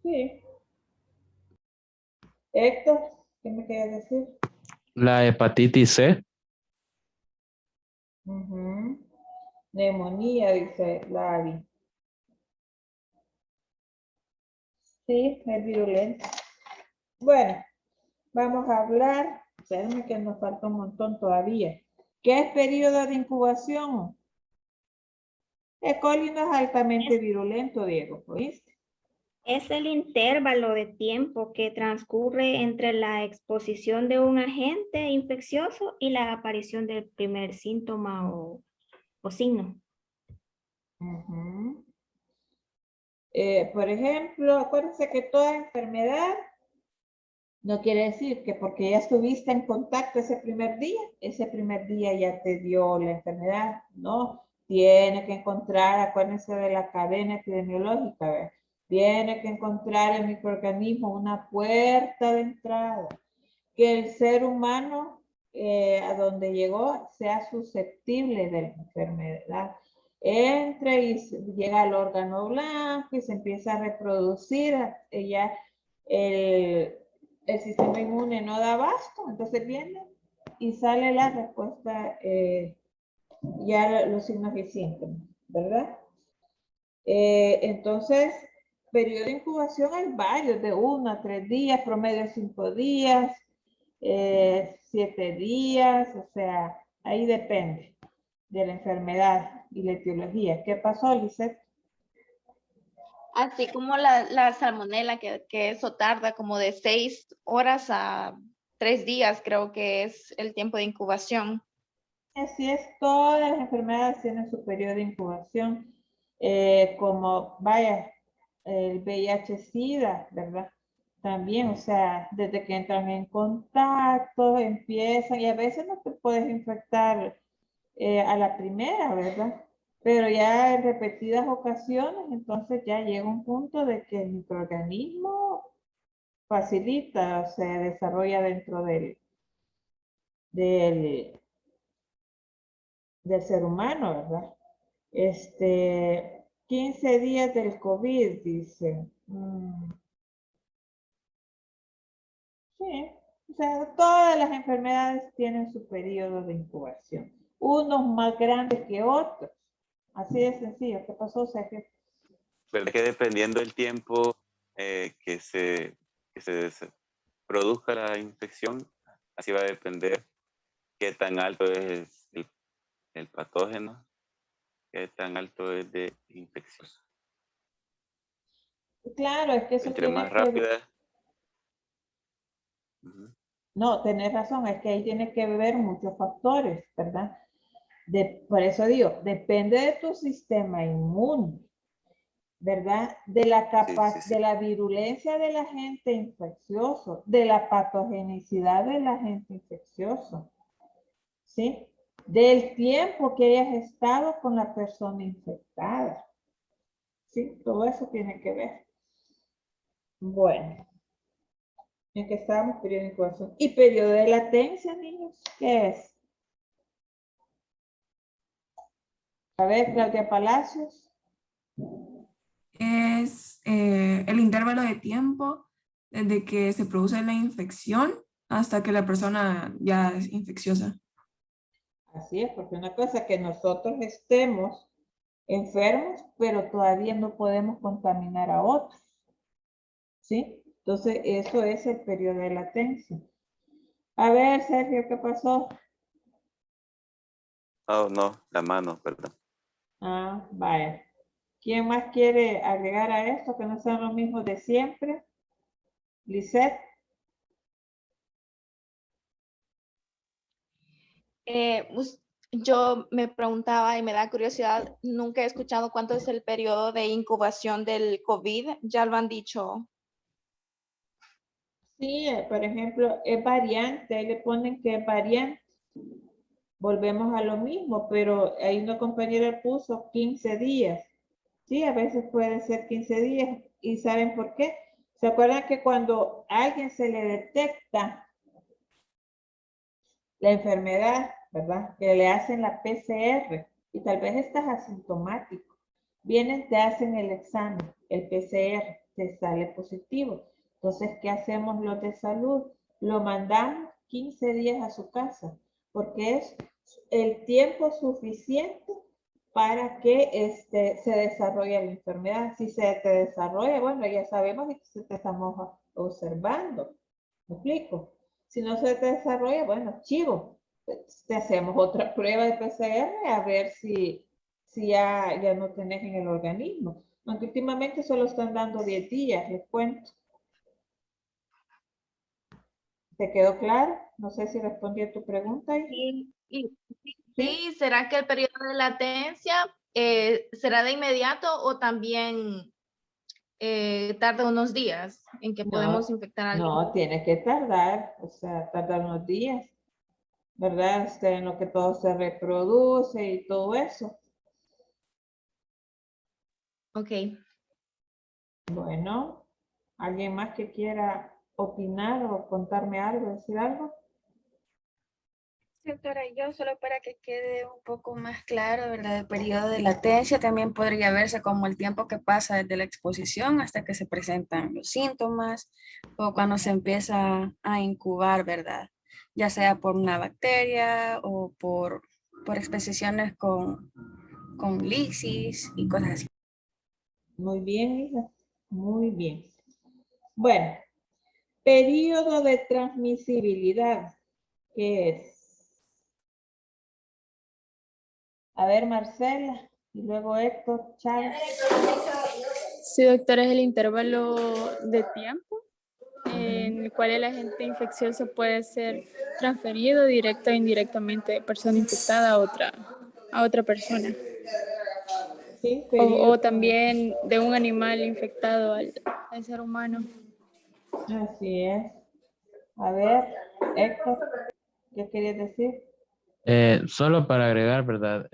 A: Sí. Héctor, ¿qué me quieres decir?
H: La hepatitis C.
A: Neumonía, dice Lavi. Sí, es virulento. Bueno, vamos a hablar, espérenme que nos falta un montón todavía. ¿Qué es periodo de incubación? E. coli no es altamente virulento, Diego, ¿oíste?
Q: Es el intervalo de tiempo que transcurre entre la exposición de un agente infeccioso y la aparición del primer síntoma o signo.
A: Por ejemplo, acuérdense que toda enfermedad no quiere decir que porque ya estuviste en contacto ese primer día ya te dio la enfermedad. No, tiene que encontrar, acuérdense de la cadena epidemiológica, ¿verdad? Tiene que encontrar el microorganismo una puerta de entrada, que el ser humano a donde llegó sea susceptible de la enfermedad. Entra y llega al órgano blanco y se empieza a reproducir, ya el sistema inmune no da abasto, entonces viene y sale la respuesta, ya los signos y síntomas, ¿verdad? Entonces, periodo de incubación hay varios, de 1 a 3 días, promedio 5 días, 7 días, o sea, ahí depende de la enfermedad y la etiología. ¿Qué pasó, Lisette?
L: Así como la salmonela, que eso tarda como de 6 horas a 3 días, creo que es el tiempo de incubación.
A: Así es, todas las enfermedades tienen su periodo de incubación, como, vaya, el VIH-Sida, ¿verdad? También, o sea, desde que entran en contacto, empiezan, y a veces no te puedes infectar a la primera, ¿verdad? Pero ya en repetidas ocasiones, entonces ya llega un punto de que el microorganismo facilita, o se desarrolla dentro del ser humano, ¿verdad? 15 días del COVID, dice. Sí, o sea, todas las enfermedades tienen su periodo de incubación. Unos más grandes que otros. Así de sencillo. ¿Qué pasó, Sergio?
D: Pero es que dependiendo del tiempo que se produzca la infección, así va a depender qué tan alto es el patógeno, qué tan alto es de infeccioso.
A: Claro, es que eso
D: Entre más
A: tiene que ver.
D: rápida.
A: No, tenés razón, es que ahí tiene que ver muchos factores, ¿verdad? Por eso digo, depende de tu sistema inmune, ¿verdad? De la de la virulencia del agente infeccioso, de la patogenicidad del agente infeccioso, ¿sí? Del tiempo que hayas estado con la persona infectada, ¿sí? Todo eso tiene que ver. Bueno, ¿en qué estábamos? Periodo de incubación. ¿Y periodo de latencia, niños? ¿Qué es? A ver, Claudia Palacios.
P: Es el intervalo de tiempo desde que se produce la infección hasta que la persona ya es infecciosa.
A: Así es, porque una cosa es que nosotros estemos enfermos, pero todavía no podemos contaminar a otros. ¿Sí? Entonces, eso es el periodo de latencia. A ver, Sergio, ¿qué pasó?
D: Oh, no, la mano, perdón.
A: Ah, vaya. ¿Quién más quiere agregar a esto que no sean lo mismo de siempre? Lisette.
L: Yo me preguntaba y me da curiosidad, nunca he escuchado cuánto es el periodo de incubación del COVID, ya lo han dicho.
A: Sí, por ejemplo, es variante, ahí le ponen que es variante. Volvemos a lo mismo, pero ahí una compañera puso 15 días. Sí, a veces puede ser 15 días. ¿Y saben por qué? ¿Se acuerdan que cuando a alguien se le detecta la enfermedad, ¿verdad? Que le hacen la PCR y tal vez estás asintomático. Vienen, te hacen el examen, el PCR, te sale positivo. Entonces, ¿qué hacemos los de salud? Lo mandamos 15 días a su casa, porque es el tiempo suficiente para que se desarrolle la enfermedad. Si se te desarrolla, bueno, ya sabemos que te estamos observando. ¿Me explico? Si no se te desarrolla, bueno, chivo, te hacemos otra prueba de PCR a ver si ya no tenés en el organismo. Aunque últimamente solo están dando 10 días, les cuento. ¿Te quedó claro? No sé si respondí a tu pregunta.
L: Sí, ¿será que el periodo de latencia será de inmediato o también tarda unos días en que podemos infectar a alguien?
A: No, tiene que tardar, o sea, tardar unos días, ¿verdad? En lo que todo se reproduce y todo eso.
L: Ok.
A: Bueno, ¿alguien más que quiera opinar o contarme algo, decir algo?
J: Sí, doctora, yo solo para que quede un poco más claro, ¿verdad? El periodo de latencia también podría verse como el tiempo que pasa desde la exposición hasta que se presentan los síntomas o cuando se empieza a incubar, ¿verdad? Ya sea por una bacteria o por exposiciones con lisis y cosas así.
A: Muy bien, hija. Muy bien. Bueno, periodo de transmisibilidad, ¿qué es? A ver, Marcela, y luego Héctor, Chávez.
M: Sí, doctora, es el intervalo de tiempo en el cual el agente infeccioso puede ser transferido directa o indirectamente de persona infectada a otra persona.
A: Sí,
M: O también de un animal infectado al ser humano.
A: Así es. A ver, Héctor, ¿qué querías decir?
H: Solo para agregar, ¿verdad?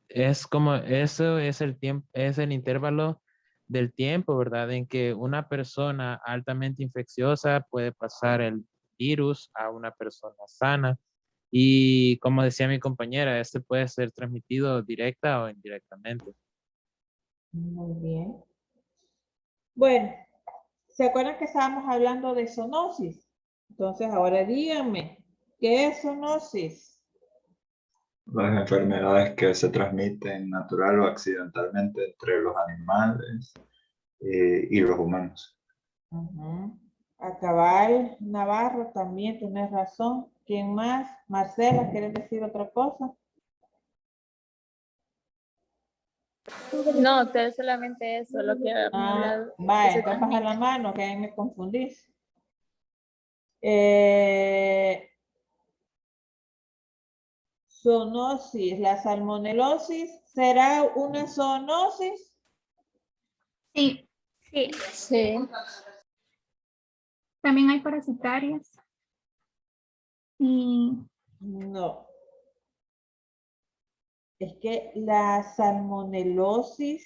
H: Es como, eso es el tiempo, es el intervalo del tiempo, ¿verdad? En que una persona altamente infecciosa puede pasar el virus a una persona sana. Y como decía mi compañera, este puede ser transmitido directa o indirectamente.
A: Muy bien. Bueno, ¿se acuerdan que estábamos hablando de zoonosis? Entonces, ahora díganme, ¿qué es zoonosis?
G: Las enfermedades que se transmiten natural o accidentalmente entre los animales y los humanos.
A: Ujú. Acabal Navarro también tienes razón. ¿Quién más? Marcela, ¿quieres decir otra cosa?
M: No, doctor, solamente eso, lo que habíamos hablado.
A: Vaya,
M: que se
A: entonces baja la
M: transmite.
A: mano, que ahí me confundís. Zoonosis, la salmonelosis, ¿será una zoonosis?
O: Sí,
M: Sí. Sí.
O: también hay parasitarias. Y
A: No. Es que la salmonelosis,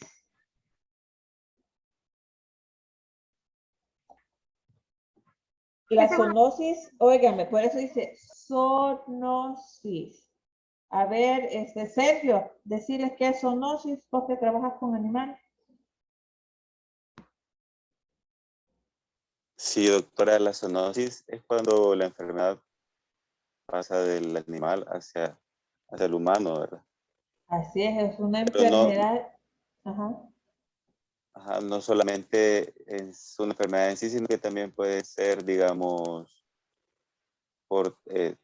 A: la zoonosis, óigame, por eso dice zoonosis. A ver, Sergio, decirles qué es zoonosis, vos que trabajas con animales.
D: Sí, doctora, la zoonosis es cuando la enfermedad pasa del animal hacia el humano, ¿verdad?
A: Así es una
D: Pero no,
A: enfermedad. Ajá.
D: ajá, no solamente es una enfermedad en sí, sino que también puede ser, digamos,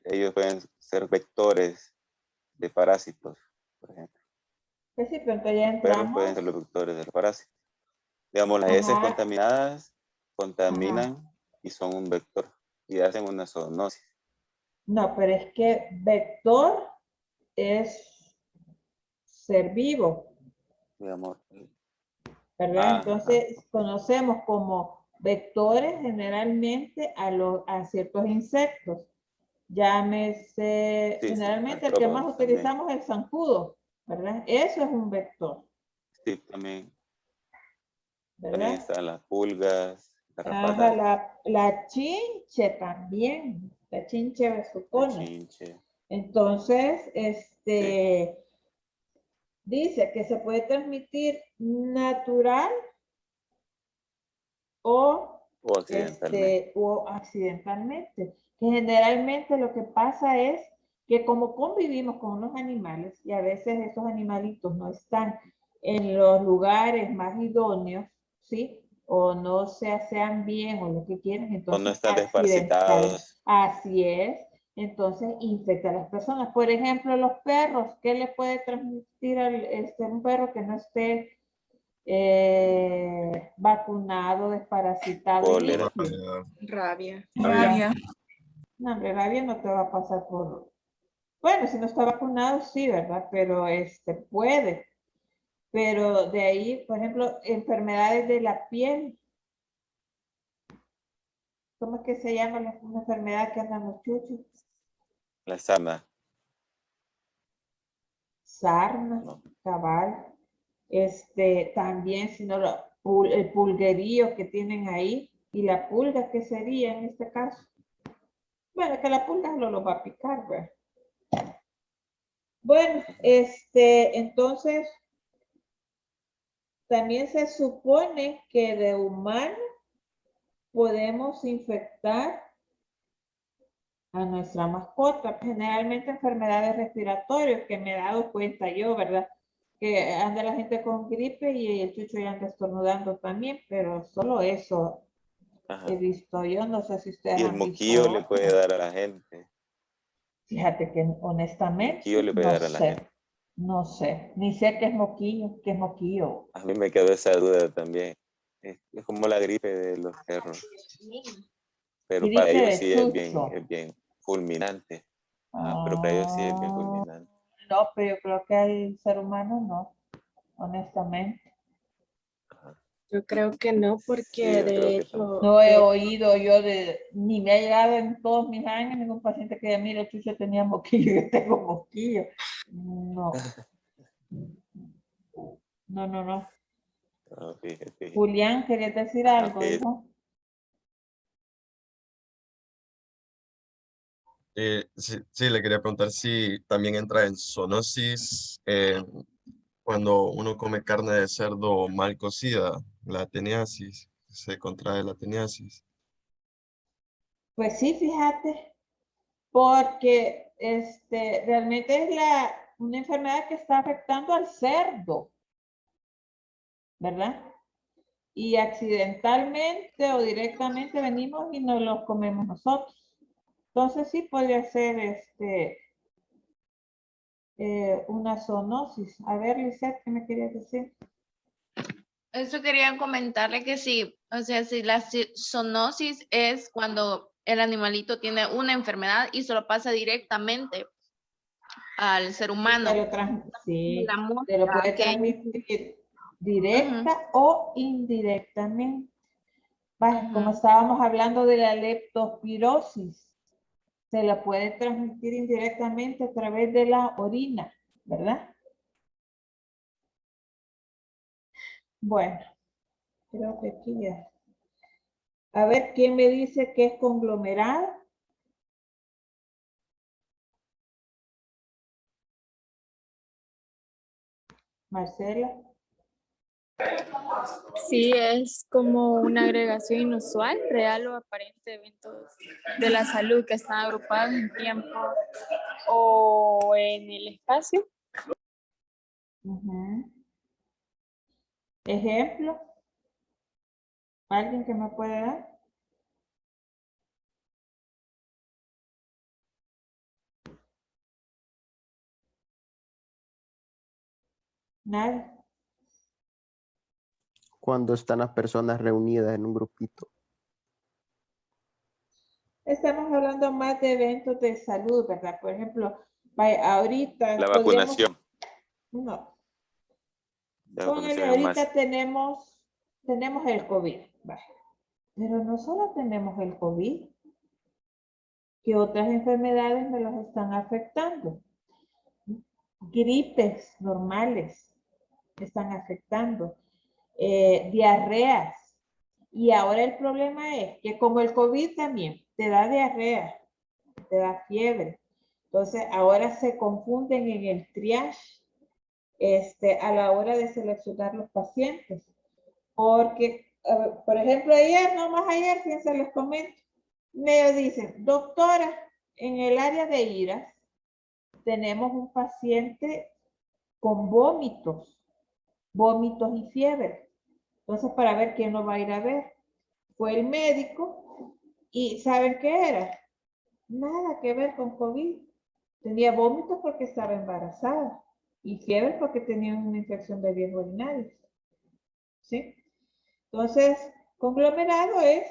D: ellos pueden ser vectores de parásitos, por ejemplo.
A: Pues sí, pero entonces ya
D: Los perros pueden
A: entramos.
D: ser los vectores del parásito. Digamos, las heces
A: Ajá.
D: contaminadas contaminan
A: Ajá.
D: y son un vector y hacen una zoonosis.
A: No, pero es que vector es ser vivo,
D: Digamos,
A: ¿verdad? Entonces, conocemos como vectores generalmente a ciertos insectos. Llámese,
D: sí,
A: generalmente el que más
D: artrópodos también.
A: utilizamos es el zancudo, ¿verdad? Eso es un vector,
D: Sí, también
A: ¿verdad?
D: están las pulgas,
A: Ajá,
D: garrapatas,
A: la chinche también, la chinche
D: la
A: besucona.
D: chinche.
A: Entonces, dice que se puede transmitir natural o accidentalmente. Que generalmente lo que pasa es que como convivimos con unos animales y a veces esos animalitos no están en los lugares más idóneos, ¿sí? O no se asean bien o lo que quieren,
D: O
A: entonces
D: no están desparasitados.
A: así es, entonces infecta a las personas. Por ejemplo, los perros, ¿qué le puede transmitir un perro que no esté vacunado, desparasitado y
D: Cólera.
A: limpio?
P: Rabia.
A: No, hombre, rabia no te va a pasar por... Bueno, si no está vacunado, sí, ¿verdad? Pero puede. Pero de ahí, por ejemplo, enfermedades de la piel. ¿Cómo es que se llama una enfermedad que andan los chuchos?
D: La sarna.
A: Sarna, cabal. También, si no, el pulguerío que tienen ahí. ¿Y la pulga qué sería en este caso? Bueno, que la pulga lo va a picar, ¿verdad? Bueno, entonces, también se supone que de humano podemos infectar a nuestra mascota, generalmente enfermedades respiratorias, que me he dado cuenta yo, ¿verdad? Que anda la gente con gripe y el chucho ya anda estornudando también, pero solo eso he visto yo, no sé si ustedes
D: Y el
A: han
D: moquillo
A: visto
D: le puede
A: otro.
D: dar a la gente.
A: Fíjate que
D: El moquillo
A: honestamente
D: le puede
A: no
D: dar a la gente.
A: sé, no sé, ni sé qué es moquillo.
D: A mí me quedó esa duda también. Es como la gripe de los perros. Pero para
A: Gripe
D: ellos
A: de
D: sí
A: chucho.
D: es bien fulminante. Pero para ellos sí es bien fulminante.
A: No, pero yo creo que al ser humano no, honestamente.
P: Yo creo que no, porque
D: yo creo
P: de
D: que
P: hecho...
A: No he oído yo ni me ha llegado en todos mis años ningún paciente que diga, mira, Chucho tenía moquillo, yo tengo moquillo. No. No.
D: Fíjate.
A: Julián, ¿querías decir algo, hijo?
C: Sí, le quería preguntar si también entra en zoonosis cuando uno come carne de cerdo mal cocida, la teniasis, se contrae la teniasis.
A: Pues sí, fíjate, porque realmente es una enfermedad que está afectando al cerdo, ¿verdad? Y accidentalmente o directamente venimos y nos los comemos nosotros. Entonces sí podría ser una zoonosis. A ver, Lisette, ¿qué me querías decir?
L: Eso quería comentarle que sí, o sea, si la zoonosis es cuando el animalito tiene una enfermedad y se lo pasa directamente al ser humano.
A: Sí,
L: La
A: te lo
L: mosca,
A: puede
L: que-
A: transmitir directa o indirectamente. Vaya, como estábamos hablando de la leptospirosis, se la puede transmitir indirectamente a través de la orina, ¿verdad? Bueno, creo que aquí ya. A ver, ¿quién me dice que es conglomerado? Marcela.
M: Sí, es como una agregación inusual, real o aparente de eventos de la salud que están agrupados en tiempo o en el espacio.
A: Ejemplo. ¿Alguien que me puede dar? Nada.
E: Cuando están las personas reunidas en un grupito.
A: Estamos hablando más de eventos de salud, ¿verdad? Por ejemplo, ahorita
D: La
A: podríamos...
D: vacunación.
A: No.
D: La
A: Póngale,
D: vacunación es más.
A: ahorita tenemos el COVID, vaya. Pero no solo tenemos el COVID, que otras enfermedades me los están afectando. Gripes normales están afectando. Diarreas. Y ahora el problema es que como el COVID también te da diarrea, te da fiebre. Entonces ahora se confunden en el triage a la hora de seleccionar los pacientes. Porque, por ejemplo, ayer, fíjense, les comento, me dicen, doctora, en el área de IRAS tenemos un paciente con vómitos y fiebre. Entonces, para ver quién lo va a ir a ver. Fue el médico y ¿saben qué era? Nada que ver con COVID. Tenía vómitos porque estaba embarazada y fiebre porque tenía una infección de vías urinarias. ¿Sí? Entonces, conglomerado es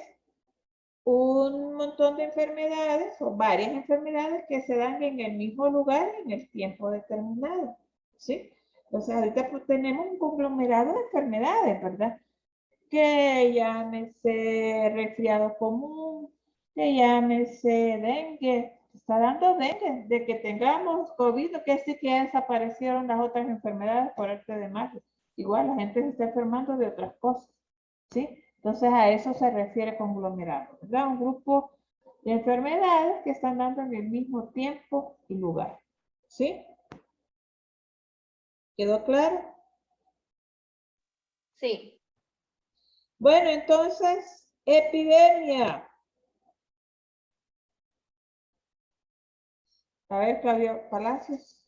A: un montón de enfermedades o varias enfermedades que se dan en el mismo lugar en el tiempo determinado. ¿Sí? Entonces, ahorita pues, tenemos un conglomerado de enfermedades, ¿verdad? Que llámese resfriado común, que llámese dengue, está dando dengue, de que tengamos COVID, que sí que desaparecieron las otras enfermedades por arte de mayo. Igual la gente se está enfermando de otras cosas, ¿sí? Entonces a eso se refiere conglomerado, ¿verdad? Un grupo de enfermedades que están dando en el mismo tiempo y lugar, ¿sí? ¿Quedó claro?
L: Sí.
A: Bueno, entonces, epidemia. A ver, Claudio Palacios.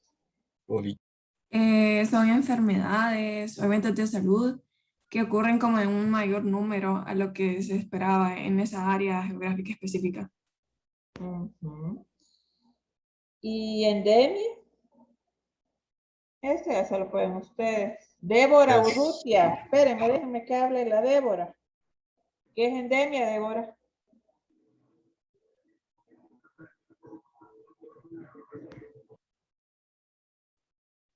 P: Son enfermedades o eventos de salud que ocurren como en un mayor número a lo que se esperaba en esa área geográfica específica.
A: ¿Y endemia? Este ya se lo pueden ustedes. Débora Urrutia. Espérenme, déjenme que hable la Débora. ¿Qué es endemia, Débora?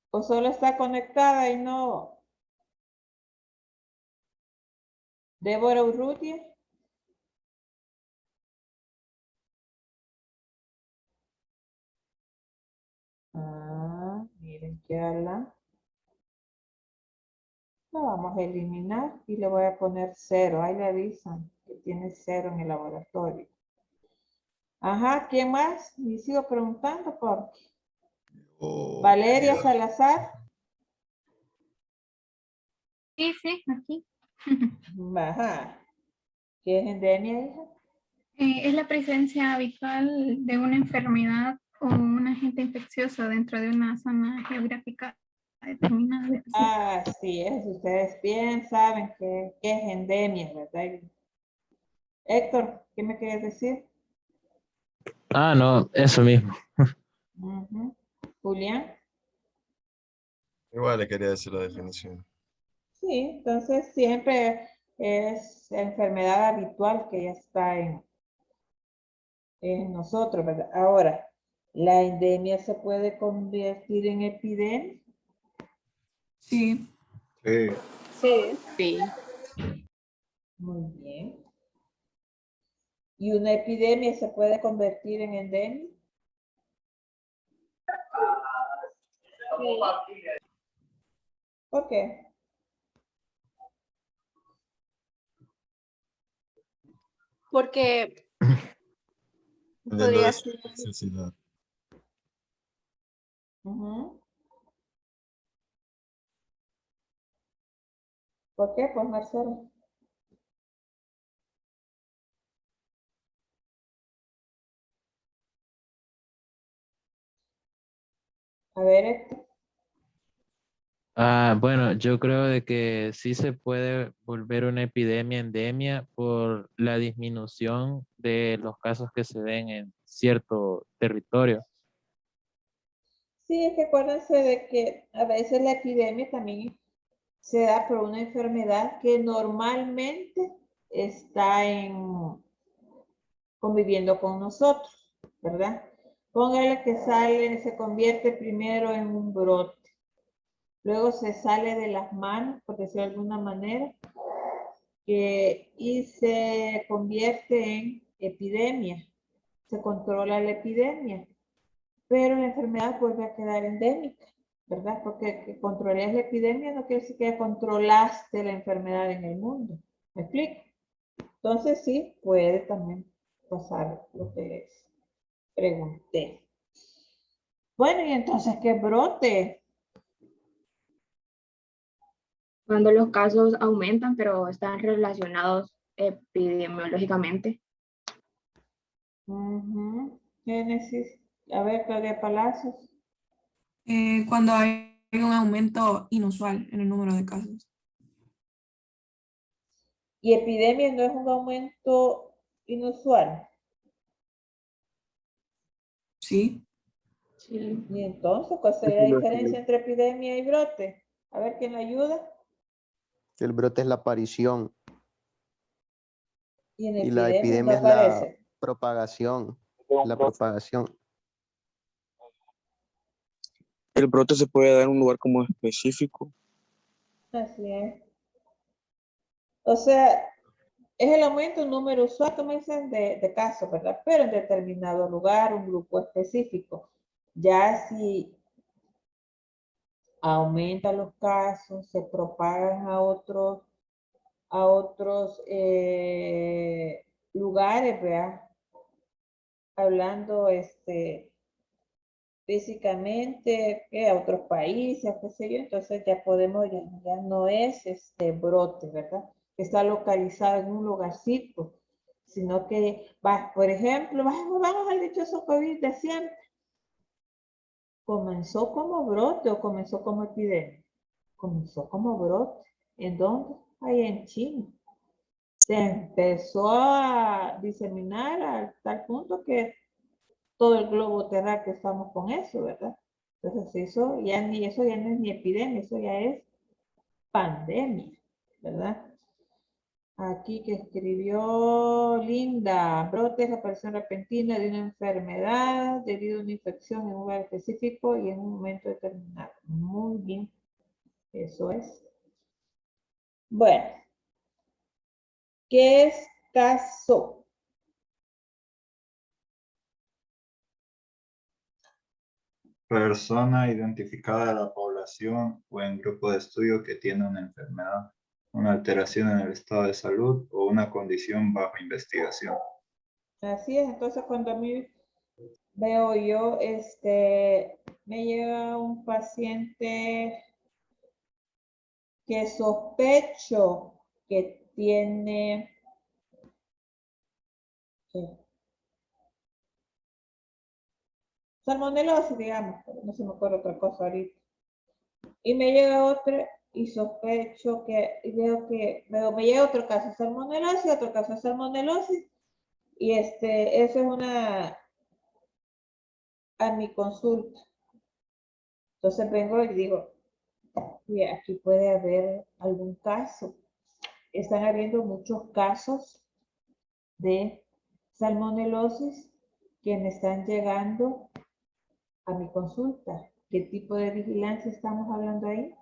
A: ¿O solo está conectada y no? Débora Urrutia. Miren qué habla. Lo vamos a eliminar y le voy a poner 0. Ahí le avisan que tiene 0 en el laboratorio. Ajá, ¿quién más? Y sigo preguntando por Valeria Salazar.
O: Sí, sí, aquí.
A: Ajá. ¿Qué es endemia, hija?
O: Es la presencia habitual de una enfermedad o un agente infeccioso dentro de una zona geográfica determinada.
A: Así es, ustedes bien saben que es endemia, ¿verdad? Héctor, ¿qué me quieres decir?
H: Ah, no, eso mismo.
A: Ujú. Julián.
C: Igual le quería decir la definición.
A: Sí, entonces siempre es enfermedad habitual que ya está en nosotros, ¿verdad? Ahora, ¿la endemia se puede convertir en epidemia?
P: Sí.
B: Sí.
M: Sí.
A: Muy bien. ¿Y una epidemia se puede convertir en endemia? ¿Por qué?
L: Porque
C: Dependiendo
L: podría
C: de su
L: ser.
C: necesidad.
A: Ujú. ¿Por qué? Pues Marcelo. A ver, Héctor.
H: Bueno, yo creo de que sí se puede volver una epidemia endemia por la disminución de los casos que se den en cierto territorio.
A: Sí, es que acuérdense de que a veces la epidemia también se da por una enfermedad que normalmente está conviviendo con nosotros, ¿verdad? Póngale que se convierte primero en un brote, luego se sale de las manos, por decirlo de alguna manera, y se convierte en epidemia, se controla la epidemia, pero la enfermedad vuelve a quedar endémica, ¿verdad? Porque que controles la epidemia no quiere decir que controlaste la enfermedad en el mundo. ¿Me explico? Entonces sí, puede también pasar lo que les pregunté. Bueno, y entonces, ¿qué brote?
K: Cuando los casos aumentan, pero están relacionados epidemiológicamente.
A: Génesis. A ver, Claudia Palacios.
P: Cuando hay un aumento inusual en el número de casos.
A: ¿Y epidemia no es un aumento inusual?
P: Sí.
A: Y entonces, ¿cuál sería la diferencia entre epidemia y brote? A ver, ¿quién le ayuda?
E: El brote es la aparición
A: Y en
E: y la
A: epidemia no
E: epidemia es la
A: aparece.
E: propagación. La propagación.
V: El brote se puede dar en un lugar como específico.
A: Así es. O sea, es el aumento de un número usual, como dicen, de casos, ¿verdad? Pero en determinado lugar, un grupo específico. Ya si aumentan los casos, se propagan a otros lugares, ¿verdad? Hablando físicamente, a otros países, qué sé yo, entonces ya podemos, ya no es brote, ¿verdad? Que está localizado en un lugarcito, sino que, por ejemplo, vamos al dichoso COVID de siempre. ¿Comenzó como brote o comenzó como epidemia? Comenzó como brote. ¿En dónde? Ahí en China. Se empezó a diseminar a tal punto que todo el globo terráqueo estamos con eso, ¿verdad? Entonces eso ya no es ni epidemia, eso ya es pandemia, ¿verdad? Aquí que escribió Linda, brote es la aparición repentina de una enfermedad debido a una infección en un lugar específico y en un momento determinado. Muy bien, eso es. Bueno, ¿qué es caso?
G: Persona identificada de la población o en grupo de estudio que tiene una enfermedad, una alteración en el estado de salud o una condición bajo investigación.
A: Así es, entonces cuando a mí veo yo, me llega un paciente que sospecho que tiene Sí. Salmonelosis, digamos, pero no se me ocurre otra cosa ahorita. Y me llega otra y sospecho que, y veo que, me llega otro caso de salmonelosis, otro caso de salmonelosis, y eso es a mi consulta. Entonces vengo y digo, y aquí puede haber algún caso. Están habiendo muchos casos de salmonelosis que me están llegando a mi consulta. ¿Qué tipo de vigilancia estamos hablando ahí?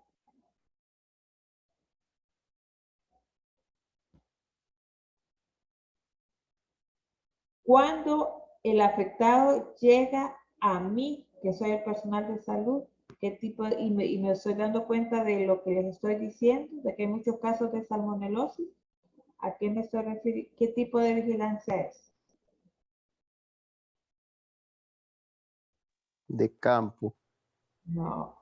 A: Cuando el afectado llega a mí, que soy el personal de salud, qué tipo y me estoy dando cuenta de lo que les estoy diciendo, de que hay muchos casos de salmonelosis. ¿A qué me estoy refiriendo? ¿Qué tipo de vigilancia es?
E: De campo.
A: No.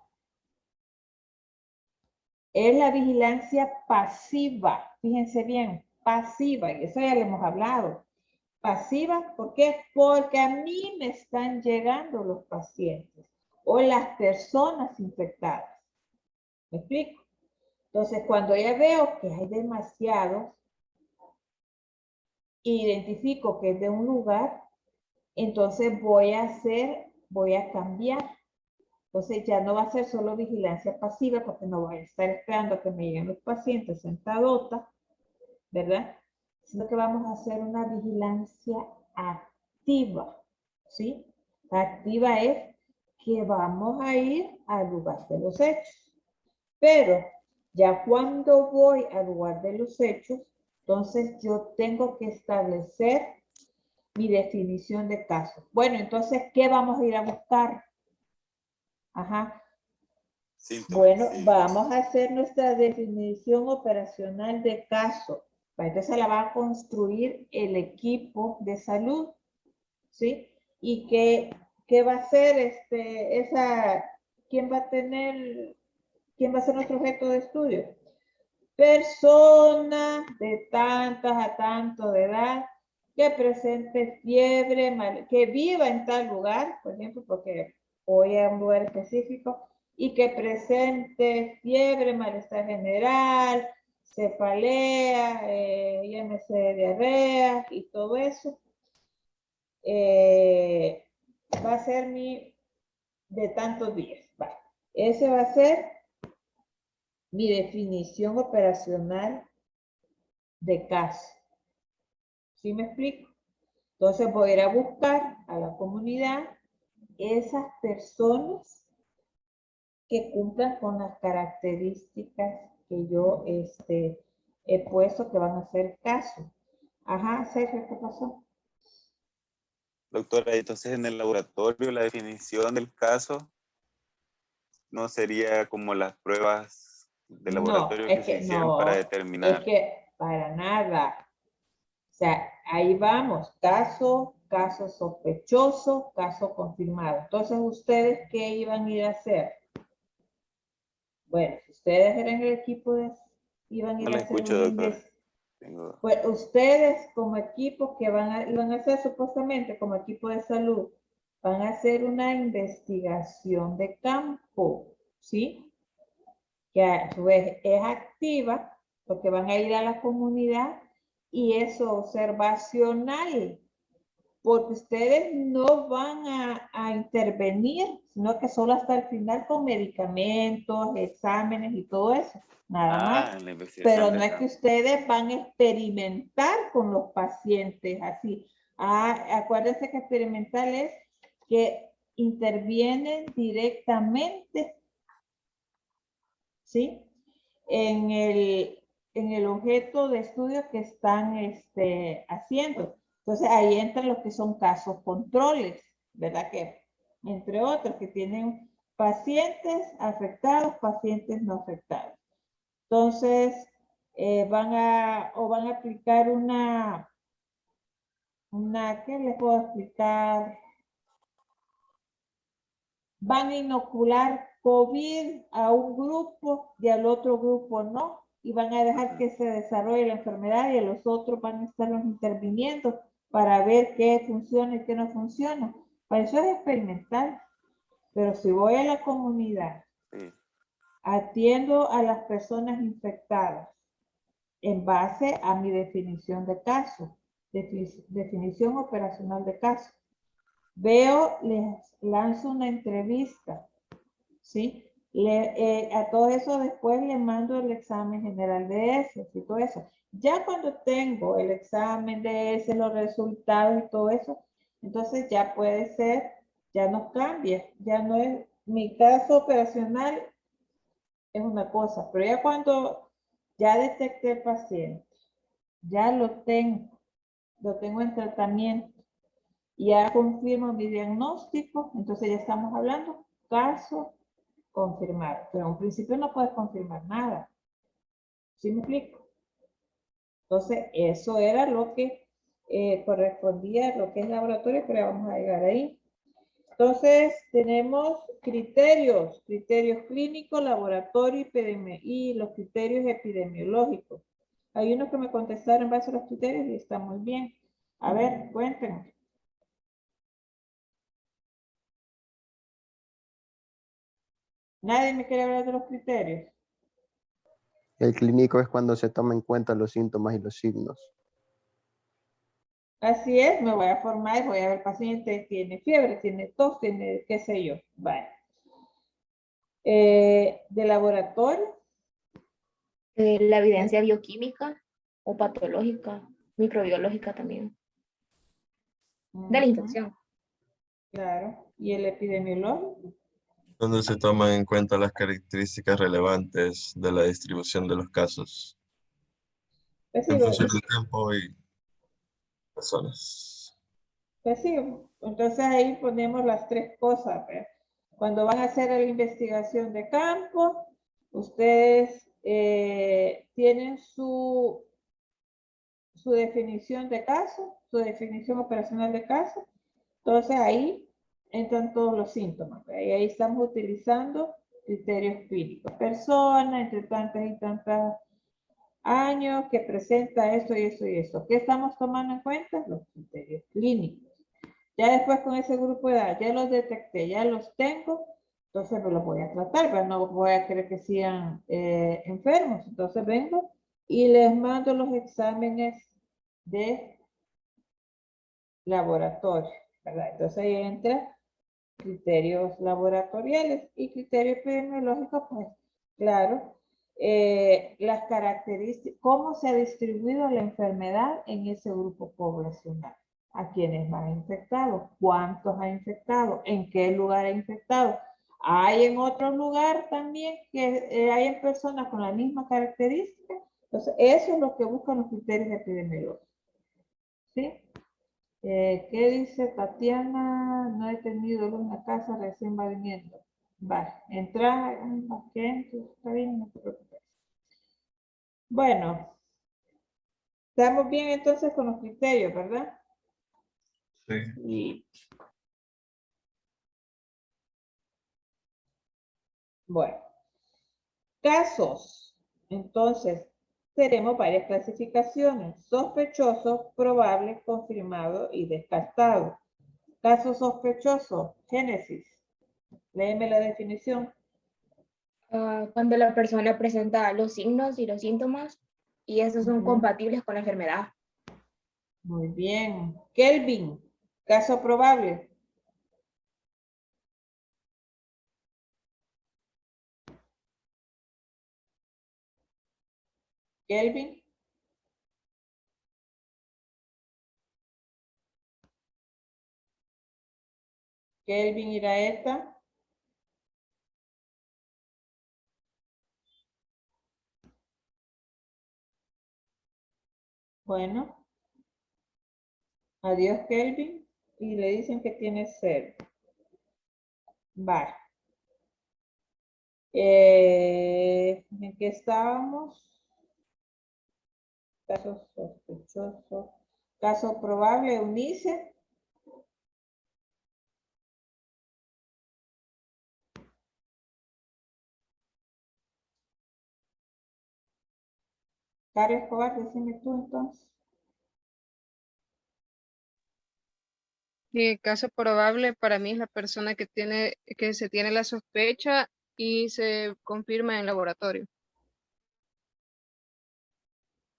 A: Es la vigilancia pasiva. Fíjense bien, pasiva, y eso ya le hemos hablado. Pasiva, ¿por qué? Porque a mí me están llegando los pacientes o las personas infectadas. ¿Me explico? Entonces, cuando ya veo que hay demasiados, identifico que es de un lugar, entonces voy a cambiar. Entonces ya no va a ser solo vigilancia pasiva, porque no voy a estar esperando a que me lleguen los pacientes sentadota, ¿verdad? Sino que vamos a hacer una vigilancia activa, ¿sí? La activa es que vamos a ir al lugar de los hechos. Pero ya cuando voy al lugar de los hechos, entonces yo tengo que establecer mi definición de caso. Bueno, entonces, ¿qué vamos a ir a buscar? Ajá. Bueno, vamos a hacer nuestra definición operacional de caso. Entonces la va a construir el equipo de salud, ¿sí? ¿Y qué va a hacer quién va a ser nuestro objeto de estudio? Persona de tantas a tanto de edad que presente fiebre, que viva en tal lugar, por ejemplo, porque voy a un lugar específico, y que presente fiebre, malestar general, cefalea, IMC de diarrea y todo eso. Va a ser de tantos días. Vale. Ese va a ser mi definición operacional de caso. ¿Sí me explico? Entonces voy a ir a buscar a la comunidad esas personas que cumplan con las características que yo he puesto que van a hacer caso. Ajá, Sergio, ¿qué pasó?
D: Doctora, entonces en el laboratorio la definición del caso no sería como las pruebas de laboratorio que se hicieron para determinar.
A: Es que para nada. O sea, ahí vamos, caso sospechoso, caso confirmado. Entonces, ¿ustedes qué iban a ir a hacer? Bueno, si ustedes eran el equipo iban a ir a hacer una investigación. Pues ustedes como equipo que iban a hacer supuestamente como equipo de salud, van a hacer una investigación de campo, ¿sí? Que a su vez es activa, porque van a ir a la comunidad y es observacional, porque ustedes no van a intervenir, sino que solo hasta el final con medicamentos, exámenes y todo eso, nada más. Pero no es que ustedes van a experimentar con los pacientes así. Acuérdense que experimental es que intervienen directamente, ¿sí? En el objeto de estudio que están haciendo. Entonces ahí entran los que son casos controles, ¿verdad? Que entre otros que tienen pacientes afectados, pacientes no afectados. Entonces van a aplicar ¿qué les puedo explicar? Van a inocular COVID a un grupo y al otro grupo no, y van a dejar que se desarrolle la enfermedad y a los otros van a estarlos interviniendo para ver qué funciona y qué no funciona. Para eso es experimental. Pero si voy a la comunidad, atiendo a las personas infectadas en base a mi definición de caso, definición operacional de caso. Veo, les lanzo una entrevista, ¿sí? A todo eso después le mando el examen general de ese y todo eso. Ya cuando tengo el examen de ese, los resultados y todo eso, entonces ya puede ser, ya nos cambia, ya no es, mi caso operacional es una cosa, pero ya cuando ya detecté el paciente, ya lo tengo en tratamiento, ya confirmo mi diagnóstico, entonces ya estamos hablando caso confirmado, pero en un principio no puedes confirmar nada. ¿Sí me explico? Entonces, eso era lo que correspondía a lo que es laboratorio, pero ya vamos a llegar ahí. Entonces, tenemos criterios clínicos, laboratorio y los criterios epidemiológicos. Hay unos que me contestaron en base a los criterios y está muy bien. A ver, cuéntenme. Nadie me quiere hablar de los criterios.
E: El clínico es cuando se toma en cuenta los síntomas y los signos.
A: Así es, me voy a formar y voy a ver el paciente, tiene fiebre, tiene tos, tiene qué sé yo. Vale. De laboratorio.
L: La evidencia bioquímica o patológica, microbiológica también. De la infección.
A: Claro. ¿Y el epidemiológico?
C: Donde se toman en cuenta las características relevantes de la distribución de los casos
A: Pues sí,
C: en función del tiempo y personas.
A: pues sí, entonces ahí ponemos las tres cosas. ¿Ve? Cuando van a hacer la investigación de campo, ustedes tienen su definición de caso, su definición operacional de caso. Entonces ahí entran todos los síntomas. ¿ve? Y ahí estamos utilizando criterios clínicos. Persona entre tantas y tantas años que presenta esto y esto y esto. ¿Qué estamos tomando en cuenta? Los criterios clínicos. Ya después con ese grupo de edad, ya los detecté, ya los tengo, entonces me los voy a tratar, pero no voy a querer que sean enfermos. Entonces vengo y les mando los exámenes de laboratorio, ¿verdad? Entonces ahí entra criterios laboratoriales y criterios epidemiológicos, pues claro, las características, cómo se ha distribuido la enfermedad en ese grupo poblacional, a quienes más infectados, cuántos ha infectado, en qué lugar ha infectado. Hay en otro lugar también que hay personas con la misma característica. Entonces, eso es lo que buscan los criterios epidemiológicos. ¿Sí? ¿Qué dice Tatiana? No he tenido luz en la casa, recién va viniendo. Vale, entra, ok, está bien, no te preocupes. Bueno, estamos bien entonces con los criterios, ¿verdad?
G: Sí.
A: Bueno, casos. Entonces, tenemos varias clasificaciones. Sospechoso, probable, confirmado y descartado. Caso sospechoso, Génesis. Léeme la definición.
L: Cuando la persona presenta los signos y los síntomas y esos son compatibles con la enfermedad.
A: Muy bien. Kelvin, caso probable. Kelvin. Kelvin Iraeta. Bueno. Adiós, Kelvin. Y le dicen que tiene sed. Vale. ¿En qué estábamos? Caso sospechoso. Caso probable, Eunice. Caro Escobar, decime tú entonces.
S: Y caso probable para mí es la persona que se tiene la sospecha y se confirma en laboratorio.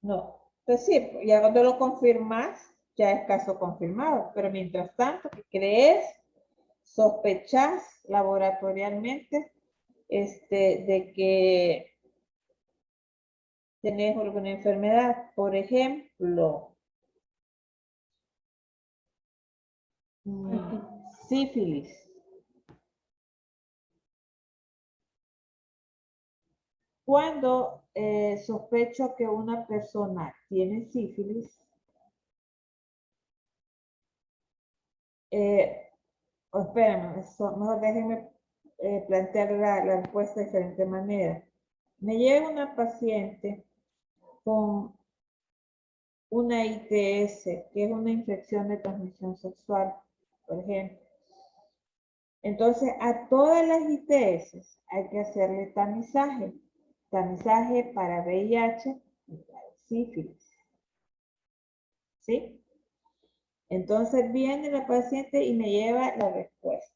A: No, pues sí, ya cuando lo confirmas, ya es caso confirmado, pero mientras tanto, que crees, sospechas laboratorialmente de que tenés alguna enfermedad, por ejemplo, sífilis. Cuando sospecho que una persona tiene sífilis, espérenme, mejor déjenme plantear la respuesta de diferente manera. Me llega una paciente con una ITS, que es una infección de transmisión sexual, por ejemplo. Entonces, a todas las ITS hay que hacerle tamizaje. Tamizaje para VIH y para sífilis. ¿Sí? Entonces viene la paciente y me lleva la respuesta.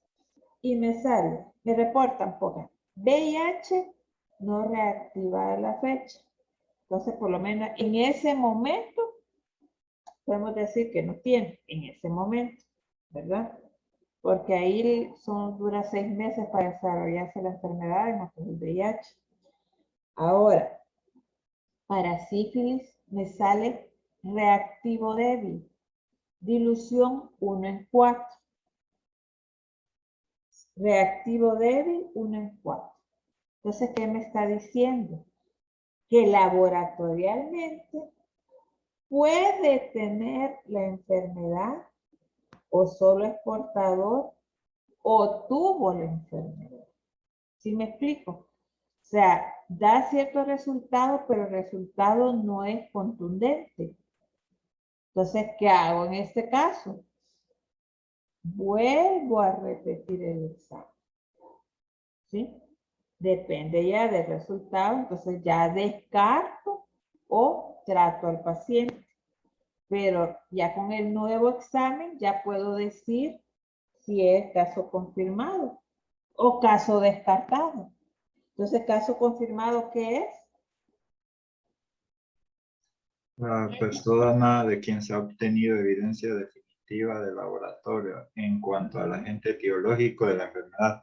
A: Y me sale, me reportan, pongan, VIH no reactivada la fecha. Entonces, por lo menos en ese momento, podemos decir que no tiene, en ese momento, ¿verdad? Porque ahí dura 6 meses para desarrollarse la enfermedad en el VIH. Ahora, para sífilis me sale reactivo débil, dilución 1 en 4. Reactivo débil 1 en 4. Entonces, ¿qué me está diciendo? Que laboratorialmente puede tener la enfermedad o solo es portador o tuvo la enfermedad. ¿Sí me explico? O sea, da cierto resultado, pero el resultado no es contundente. Entonces, ¿qué hago en este caso? Vuelvo a repetir el examen. ¿Sí? Depende ya del resultado, entonces ya descarto o trato al paciente. Pero ya con el nuevo examen ya puedo decir si es caso confirmado o caso descartado. Entonces, caso confirmado, ¿qué es?
G: La persona de quien se ha obtenido evidencia definitiva de laboratorio en cuanto al agente etiológico de la enfermedad,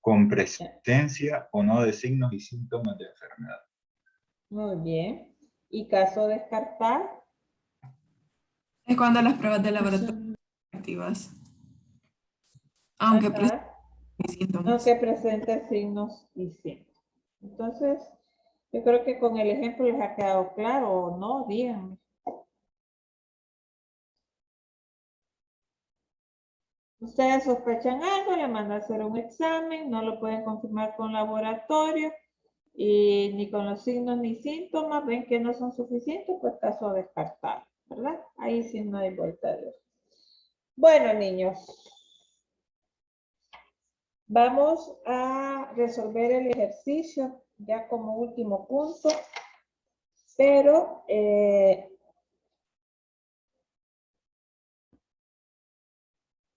G: con presencia o no de signos y síntomas de enfermedad.
A: Muy bien. ¿Y caso descartar?
P: Es cuando las pruebas de laboratorio son activas. Aunque presente síntomas.
A: Aunque presente signos y síntomas. Entonces, yo creo que con el ejemplo les ha quedado claro o no, díganme. Ustedes sospechan algo, le mandan a hacer un examen, no lo pueden confirmar con laboratorio y ni con los signos ni síntomas, ven que no son suficientes, pues caso descartado, ¿verdad? Ahí sí no hay vuelta de hoja. Bueno, niños, vamos a resolver el ejercicio ya como último punto, pero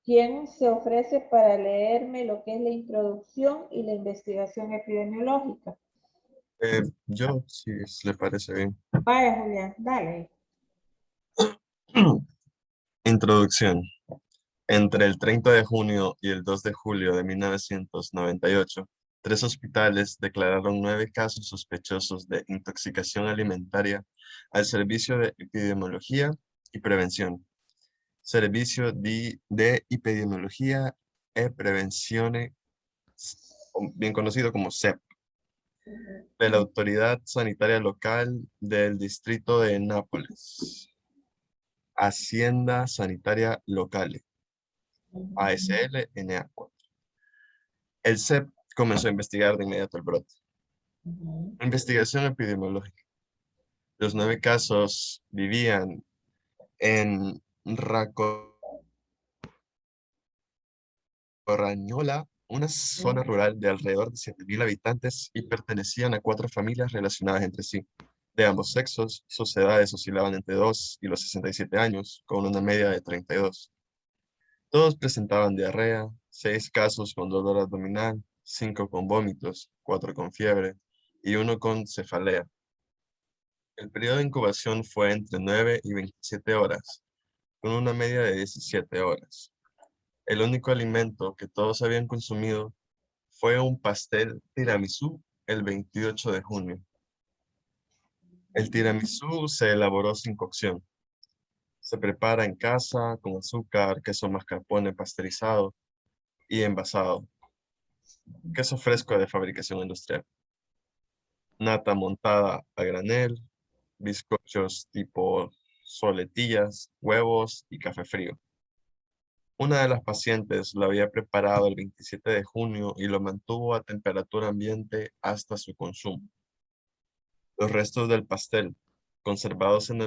A: ¿quién se ofrece para leerme lo que es la introducción y la investigación epidemiológica?
C: Yo, si le parece bien.
A: Vaya, Julián, dale.
C: Introducción. Entre el 30 de junio y el 2 de julio de 1998, 3 hospitales declararon 9 casos sospechosos de intoxicación alimentaria al Servicio de Epidemiología y Prevención. Servicio de Epidemiología y Prevención, bien conocido como SEP, de la Autoridad Sanitaria Local del Distrito de Nápoles. Hacienda Sanitaria Local, ASL-NA4. El CEP comenzó a investigar de inmediato el brote. Investigación epidemiológica. Los 9 casos vivían en Racorrañola, una zona rural de alrededor de 7.000 habitantes, y pertenecían a 4 familias relacionadas entre sí. De ambos sexos, sus edades oscilaban entre 2 y los 67 años, con una media de 32. Todos presentaban diarrea, 6 casos con dolor abdominal, 5 con vómitos, 4 con fiebre y 1 con cefalea. El periodo de incubación fue entre 9 y 27 horas, con una media de 17 horas. El único alimento que todos habían consumido fue un pastel tiramisú el 28 de junio. El tiramisú se elaboró sin cocción. Se prepara en casa con azúcar, queso mascarpone pasteurizado y envasado, queso fresco de fabricación industrial, nata montada a granel, bizcochos tipo soletillas, huevos y café frío. Una de las pacientes lo había preparado el 27 de junio y lo mantuvo a temperatura ambiente hasta su consumo. Los restos del pastel, conservados en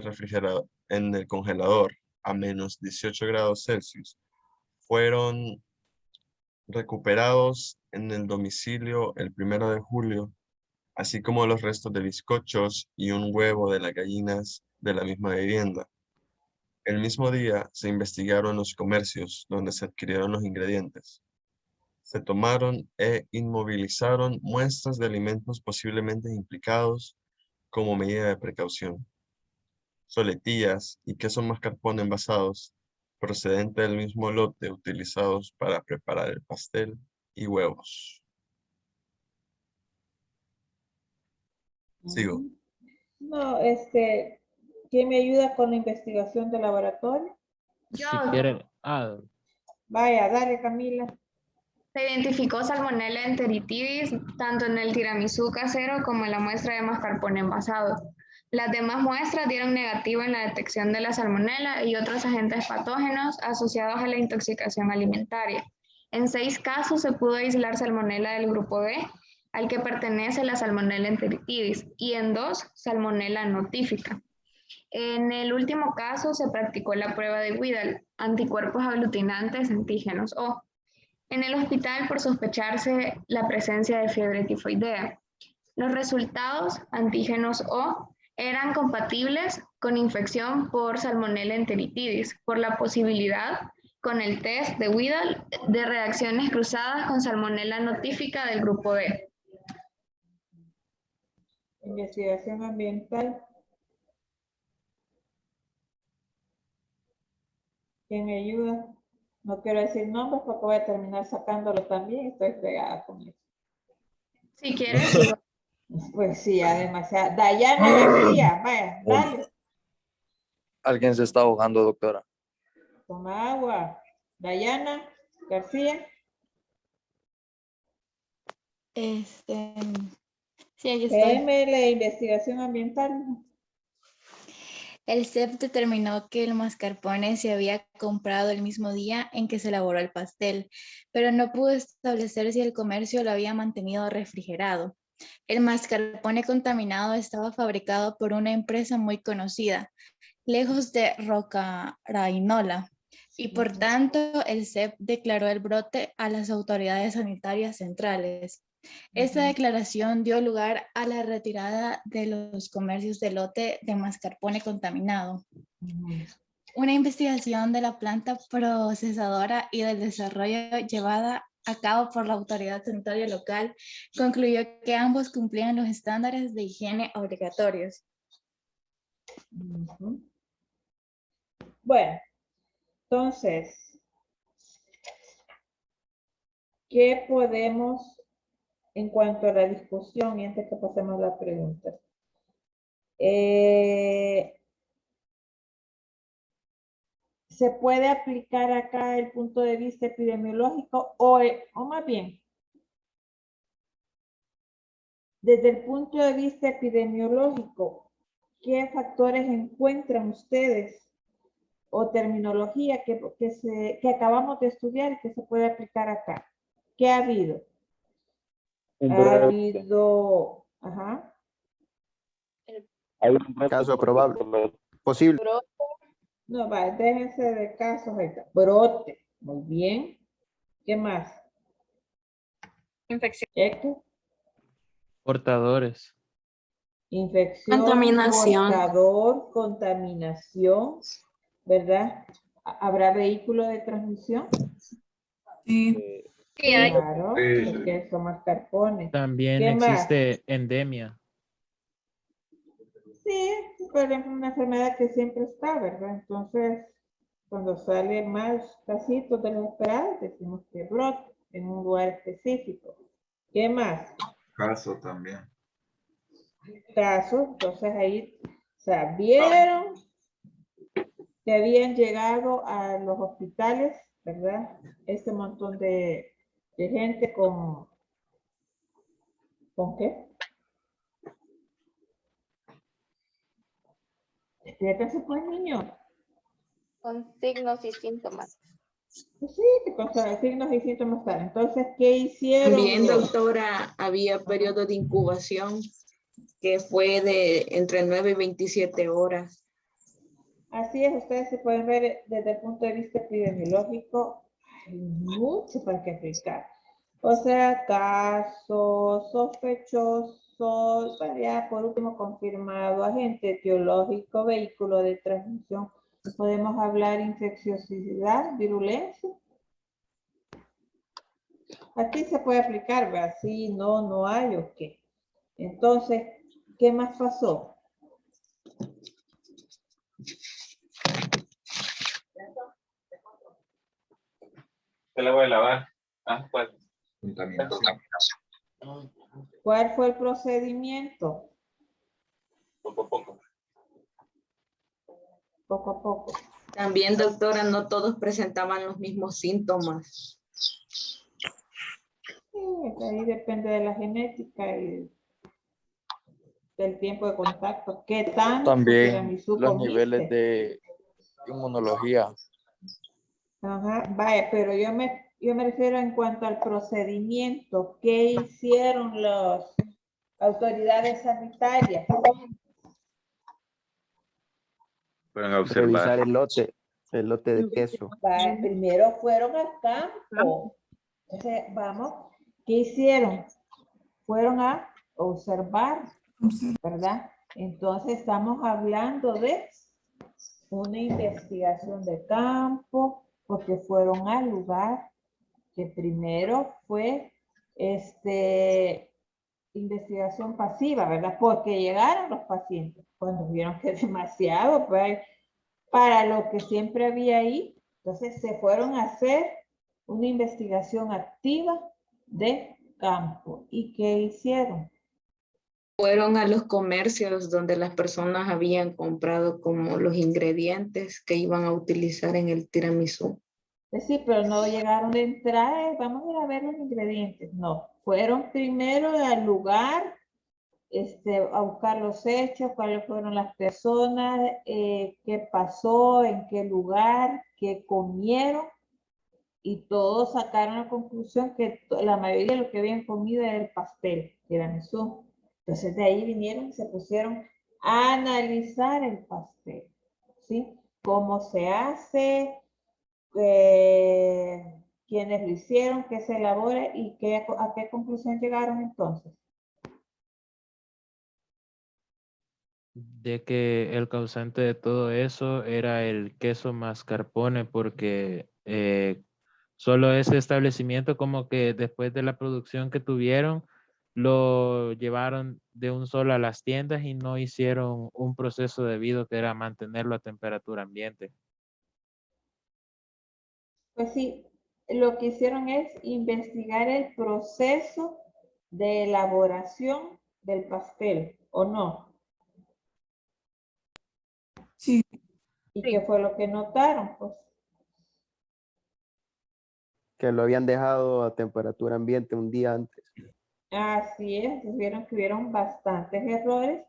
C: el congelador a menos 18 grados Celsius, fueron recuperados en el domicilio el 1 de julio, así como los restos de bizcochos y un huevo de las gallinas de la misma vivienda. El mismo día se investigaron los comercios donde se adquirieron los ingredientes. Se tomaron e inmovilizaron muestras de alimentos posiblemente implicados como medida de precaución. Soletillas y queso mascarpone envasados, procedente del mismo lote utilizados para preparar el pastel y huevos. Sigo.
A: No, ¿quién me ayuda con la investigación de laboratorio?
H: Si quieren,
A: Vaya, dale, Camila.
F: Se identificó Salmonella enteritidis tanto en el tiramisú casero como en la muestra de mascarpone envasado. Las demás muestras dieron negativo en la detección de la salmonela y otros agentes patógenos asociados a la intoxicación alimentaria. En 6 casos se pudo aislar salmonela del grupo B, al que pertenece la Salmonella enteritidis, y en 2, Salmonella notifica. En el último caso se practicó la prueba de Widal, anticuerpos aglutinantes antígenos O, en el hospital por sospecharse la presencia de fiebre tifoidea. Los resultados, antígenos O, eran compatibles con infección por Salmonella enteritidis, por la posibilidad, con el test de Widal, de reacciones cruzadas con Salmonella notifica del grupo B.
A: Investigación ambiental. ¿Quién me ayuda? No quiero decir nombres porque voy a terminar sacándolo también. Estoy pegada con eso.
F: Si quieres, digo.
A: Pues sí, además. Dayana García, vaya, dale.
T: Alguien se está ahogando, doctora.
A: Toma agua. Dayana García.
U: Sí, ahí estoy.
A: la investigación ambiental.
U: El CEP determinó que el mascarpone se había comprado el mismo día en que se elaboró el pastel, pero no pudo establecer si el comercio lo había mantenido refrigerado. El mascarpone contaminado estaba fabricado por una empresa muy conocida, lejos de Rocarainola, y por tanto el CEP declaró el brote a las autoridades sanitarias centrales. Esta declaración dio lugar a la retirada de los comercios de lote de mascarpone contaminado. Una investigación de la planta procesadora y del desarrollo llevada a cabo por la autoridad sanitaria local concluyó que ambos cumplían los estándares de higiene obligatorios.
A: Bueno, entonces, ¿qué podemos en cuanto a la discusión y antes que pasemos a la pregunta? ¿Se puede aplicar acá el punto de vista epidemiológico o más bien, desde el punto de vista epidemiológico, qué factores encuentran ustedes o terminología que acabamos de estudiar y que se puede aplicar acá? ¿Qué ha habido? Ha habido, ajá.
E: Hay un caso probable, posible.
A: No, va, déjense de casos. Brote, muy bien. ¿Qué más?
B: Infección.
A: Héctor.
H: Portadores.
A: Infección,
J: Contaminación.
A: portador, contaminación, ¿verdad? ¿Habrá vehículo de transmisión?
P: Sí.
A: Claro,
G: Sí.
A: el queso mascarpone.
H: También
A: ¿Qué más?
H: existe endemia.
A: Sí, pero es una enfermedad que siempre está, ¿verdad? Entonces, cuando sale más casitos de los esperados, decimos que brote en un lugar específico. ¿Qué más?
G: Caso también.
A: Casos, entonces ahí sabieron que habían llegado a los hospitales, ¿verdad? Este montón de gente ¿con qué? Despierta pues, niño.
L: Con signos y síntomas.
A: Pues sí, que con signos y síntomas tal. Entonces, ¿qué hicieron?
I: También, doctora, había periodo de incubación que fue de entre 9 y 27 horas.
A: Así es, ustedes se pueden ver desde el punto de vista epidemiológico, hay mucho para que explicar. O sea, casos, sospechosos, ya por último confirmado, agente etiológico, vehículo de transmisión. Podemos hablar infecciosidad, virulencia. Aquí se puede aplicar, ¿verdad? Sí, no hay o qué. Entonces, ¿qué más pasó?
D: Se la voy a lavar. ¿Cuál?
G: Contaminación.
A: ¿Cuál fue el procedimiento?
D: Poco a poco.
A: Poco a poco.
I: También, doctora, no todos presentaban los mismos síntomas.
A: Sí, ahí depende de la genética y del tiempo de contacto. ¿Qué tanto
T: También
A: tiramisú
T: los
A: comiste?
T: niveles de inmunología.
A: Ajá, vaya, pero yo me refiero en cuanto al procedimiento. ¿Qué hicieron las autoridades sanitarias?
D: Fueron a
E: Revisar
D: observar.
E: el lote de queso.
A: Vaya, primero fueron al campo. Entonces, vamos, ¿qué hicieron? Fueron a observar, ¿verdad? Entonces estamos hablando de una investigación de campo, porque fueron al lugar que primero fue investigación pasiva, ¿verdad? Porque llegaron los pacientes, cuando vieron que demasiado, pues, para lo que siempre había ahí, entonces se fueron a hacer una investigación activa de campo. ¿Y qué hicieron?
I: Fueron a los comercios donde las personas habían comprado como los ingredientes que iban a utilizar en el tiramisú.
A: Sí, pero no llegaron de entrar, vamos a ir a ver los ingredientes. No, fueron primero al lugar, a buscar los hechos, cuáles fueron las personas, qué pasó, en qué lugar, qué comieron, y todos sacaron la conclusión que la mayoría de lo que habían comido era el pastel, tiramisú. Entonces de ahí vinieron y se pusieron a analizar el pastel, ¿sí? Cómo se hace, quiénes lo hicieron, qué se elabora y a qué conclusión llegaron entonces.
H: De que el causante de todo eso era el queso mascarpone, porque solo ese establecimiento, como que después de la producción que tuvieron, lo llevaron de un solo a las tiendas y no hicieron un proceso debido que era mantenerlo a temperatura ambiente.
A: Pues sí, lo que hicieron es investigar el proceso de elaboración del pastel, ¿o no?
P: Sí.
A: ¿Y qué fue lo que notaron? Pues
E: Que lo habían dejado a temperatura ambiente un día antes.
A: así es, vieron que hubieron bastantes errores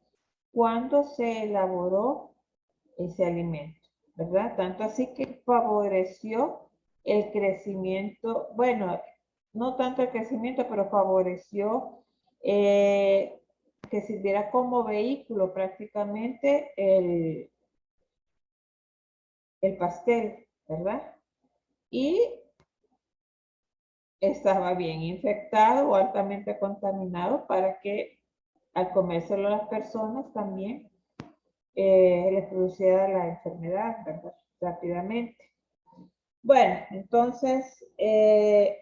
A: cuando se elaboró ese alimento, ¿verdad? Tanto así que favoreció el crecimiento, bueno, no tanto el crecimiento, pero favoreció que sirviera como vehículo prácticamente el pastel, ¿verdad? Y estaba bien infectado o altamente contaminado para que al comérselo a las personas también les produciera la enfermedad, ¿verdad? Rápidamente. Bueno, entonces, en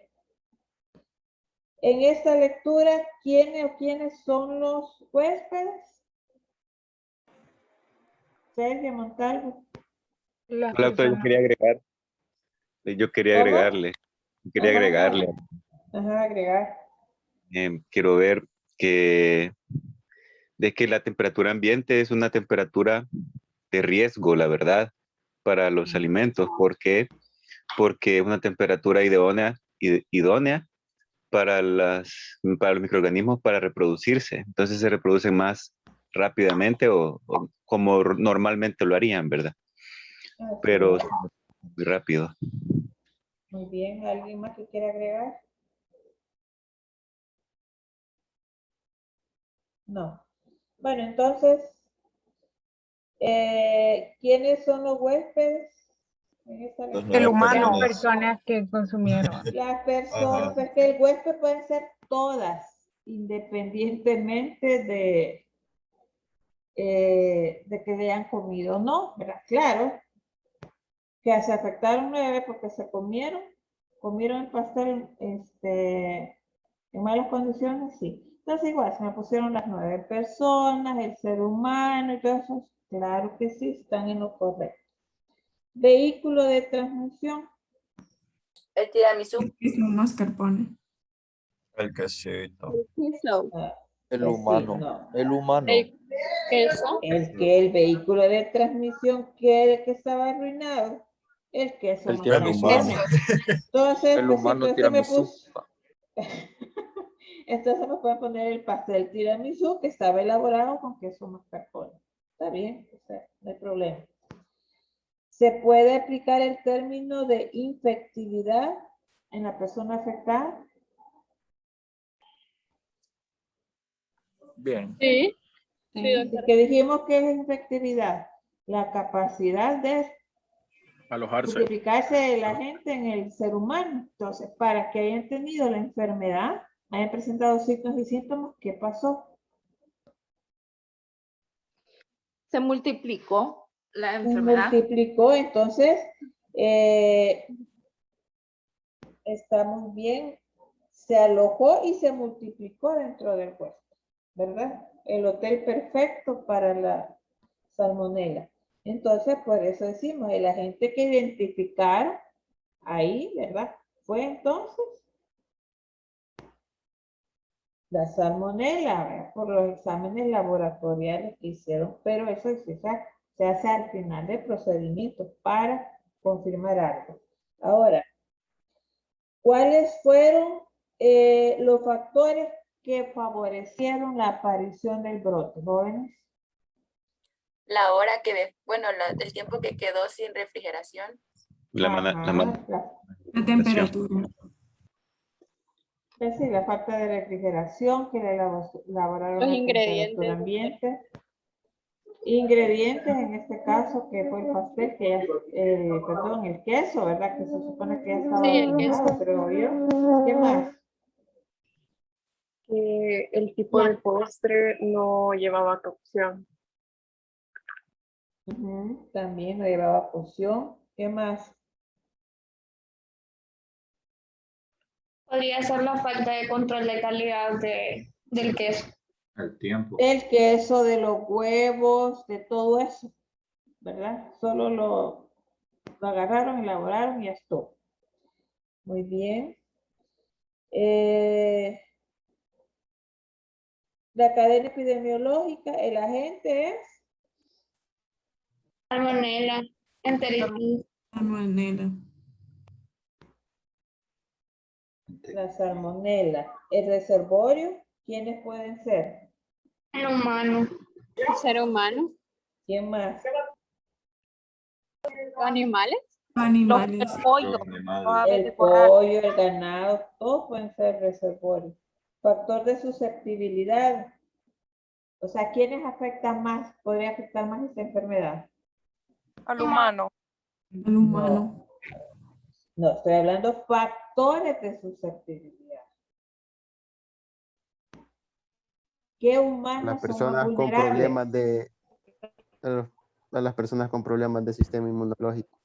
A: esta lectura, ¿quiénes son los huéspedes? Sergio Montalvo.
D: Hola, doctor, yo quería agregar. Yo quería
A: ¿Cómo?
D: agregarle. Quería
A: Ajá,
D: agregarle.
A: Ajá, agregar.
D: Quiero ver que de que la temperatura ambiente es una temperatura de riesgo, la verdad, para los alimentos. ¿Por qué? Porque es una temperatura idónea para los microorganismos para reproducirse. Entonces se reproducen más rápidamente o como normalmente lo harían, ¿verdad? Pero muy rápido.
A: Muy bien, ¿alguien más que quiera agregar? No. Bueno, entonces, ¿quiénes son los huéspedes?
N: El humano. Las personas que consumieron.
A: Las personas, pues que el huésped pueden ser todas, independientemente de que hayan comido o no, ¿verdad? Claro, que se afectaron 9 porque se comieron el pastel en malas condiciones, sí. Entonces igual, se me pusieron las 9 personas, el ser humano y todo eso, claro que sí, están en lo correcto. Vehículo de transmisión.
R: El tiramisú.
P: Es un mascarpone.
C: El quesito.
T: El humano.
A: No.
T: El humano.
A: Queso. El vehículo de transmisión que estaba arruinado. El queso.
T: El tiramisú.
A: Entonces,
T: El
A: pues,
T: humano
A: entonces me
T: tiramisú.
A: puso. Entonces me pueden poner el pastel tiramisú que estaba elaborado con queso mascarpone. Está bien, o sea, no hay problema. ¿Se puede aplicar el término de infectividad en la persona afectada?
T: Bien.
A: Sí. ¿Qué dijimos que es infectividad? La capacidad de
T: Alojarse.
A: multiplicarse de la gente en el ser humano. Entonces, para que hayan tenido la enfermedad, hayan presentado signos y síntomas, ¿qué pasó?
L: Se multiplicó la
A: Se
L: enfermedad.
A: multiplicó, entonces, está muy bien, se alojó y se multiplicó dentro del cuerpo, ¿verdad? El hotel perfecto para la salmonela. Entonces, por eso decimos, el agente que identificaron ahí, ¿verdad? Fue entonces la salmonela, ¿verdad? Por los exámenes laboratoriales que hicieron, pero eso se hace al final del procedimiento para confirmar algo. Ahora, ¿cuáles fueron los factores que favorecieron la aparición del brote, jóvenes?
R: La hora que, el tiempo que quedó sin refrigeración.
A: La
P: temperatura.
A: Es decir, la falta de refrigeración que le elaboraron
M: Los
A: a
M: ingredientes.
A: temperatura ambiente. Ingredientes, en este caso, que fue el pastel, el queso, ¿verdad? Que se supone que ya estaba arruinado, creo yo. ¿Qué más?
B: Que el tipo de postre no llevaba cocción.
A: También no llevaba cocción. ¿Qué más?
F: Podría ser la falta de control de calidad del queso.
G: El tiempo.
A: El queso, de los huevos, de todo eso, ¿verdad? Solo lo agarraron, elaboraron y ya estuvo. Muy bien. La cadena epidemiológica, el agente es
F: Salmonela, enteritis.
P: Salmonela.
A: la salmonela. El reservorio, ¿quiénes pueden ser?
F: El humano.
M: El ser humano.
A: ¿Quién más?
M: Los animales.
P: Animales.
A: El pollo, el ganado, todos pueden ser reservorios. Factor de susceptibilidad. O sea, ¿quiénes afectan más? ¿Podría afectar más esta enfermedad?
N: Al humano.
P: Al humano.
A: No, estoy hablando factores de susceptibilidad. ¿Qué humanos
E: Las
A: son
E: personas
A: más
E: con
A: vulnerables?
E: problemas a las personas con problemas de sistema inmunológico.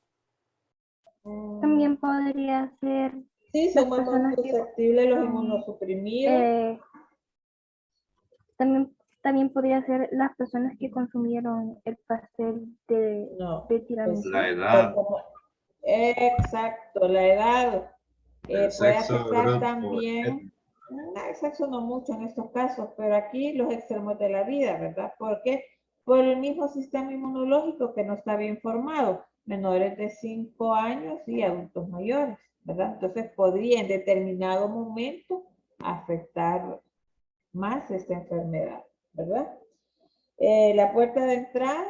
K: También podría ser
A: Sí,
K: las
A: son más
K: personas que
A: susceptibles los
K: son,
A: inmunosuprimidos.
K: también podría ser las personas que consumieron el pastel de
A: Pues,
K: tiramisú.
G: La edad,
A: exacto, la edad
G: el
A: puede
G: sexo,
A: afectar
G: grupo,
A: también. El sexo no mucho en estos casos, pero aquí los extremos de la vida, ¿verdad? Porque por el mismo sistema inmunológico que no está bien formado, menores de 5 años y adultos mayores, ¿verdad? Entonces podría en determinado momento afectar más esta enfermedad, ¿verdad? La puerta de entrada.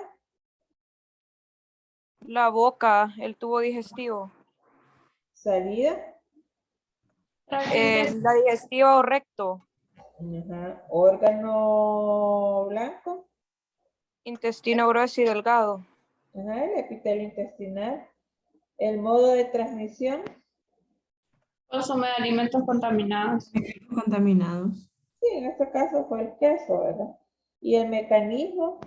B: La boca, el tubo digestivo.
A: Salida.
B: La digestiva o recto.
A: Ajá. Órgano blanco.
B: Intestino grueso y delgado.
A: Ajá, el epitelio intestinal. El modo de transmisión.
F: Consumo de alimentos contaminados.
P: Contaminados.
A: Sí, en este caso fue el queso, ¿verdad? Y el mecanismo,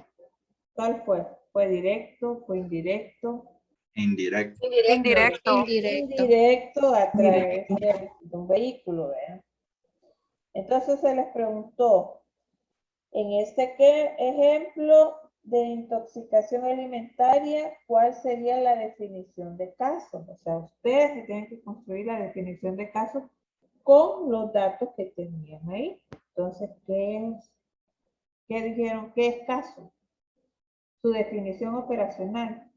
A: ¿cuál fue? ¿Fue directo? ¿Fue indirecto?
G: indirecto.
A: Indirecto a través de un vehículo, ¿verdad? Entonces se les preguntó, en este ejemplo de intoxicación alimentaria, ¿cuál sería la definición de caso? O sea, ustedes tienen que construir la definición de caso con los datos que tenían ahí. Entonces, ¿qué dijeron? ¿Qué es caso? Su definición operacional.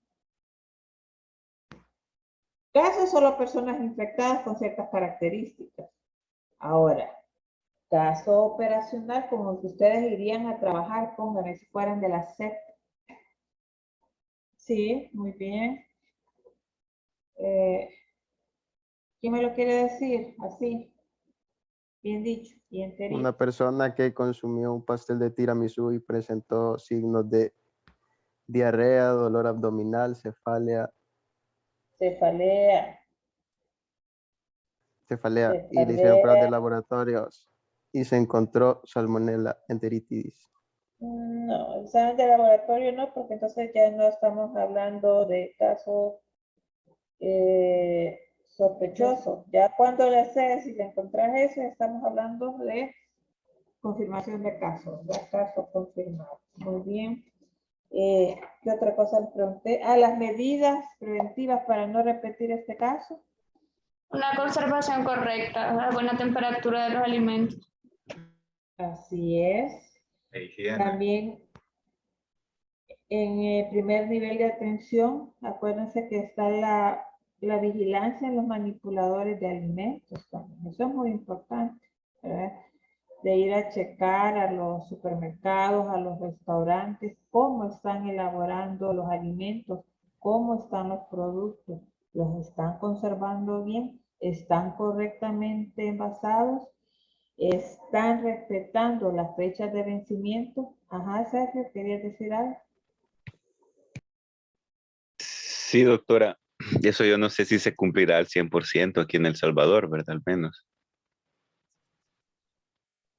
A: Casos son las personas infectadas con ciertas características. Ahora, caso operacional, como que ustedes irían a trabajar, pónganle si fueran de la SEP. Sí, muy bien. ¿Quién me lo quiere decir? Así. Bien dicho, bien enterito.
E: Una persona que consumió un pastel de tiramisú y presentó signos de diarrea, dolor abdominal, cefalea, y le hicieron pruebas de laboratorios y se encontró salmonella enteritidis.
A: No, el examen de laboratorio no, porque entonces ya no estamos hablando de casos sospechosos. Ya cuando le sé, si le encontrás eso, estamos hablando de confirmación de casos, de casos confirmados. Muy bien. ¿Qué otra cosa les pregunté? Las medidas preventivas para no repetir este caso.
F: Una conservación correcta, la buena temperatura de los alimentos.
A: Así es. También en el primer nivel de atención, acuérdense que está la vigilancia en los manipuladores de alimentos también. Eso es muy importante, ¿verdad? De ir a checar a los supermercados, a los restaurantes, cómo están elaborando los alimentos, cómo están los productos, los están conservando bien, están correctamente envasados, están respetando las fechas de vencimiento. Ajá, Sergio, ¿querías decir algo?
D: Sí, doctora. Eso yo no sé si se cumplirá al 100% aquí en El Salvador, ¿verdad? Al menos.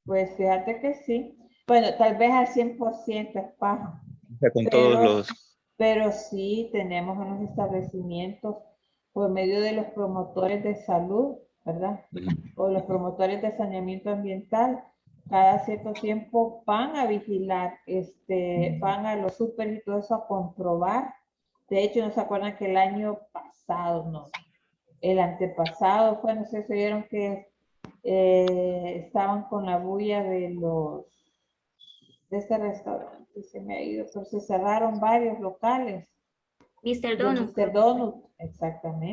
A: Pues fíjate que sí. Bueno, tal vez al 100% es paja.
D: O sea, con todos los...
A: Pero sí tenemos en los establecimientos, por medio de los promotores de salud, ¿verdad? O los promotores de saneamiento ambiental, cada cierto tiempo van a vigilar, van a los súper y todo eso a comprobar. De hecho, ¿no se acuerdan que el año pasado, no? El antepasado fue, no sé si oyeron que estaban con la bulla de este restaurante, se me ha ido, pero se cerraron varios locales.
K: Mr. Donut.
A: Mr. Donut, exactamente.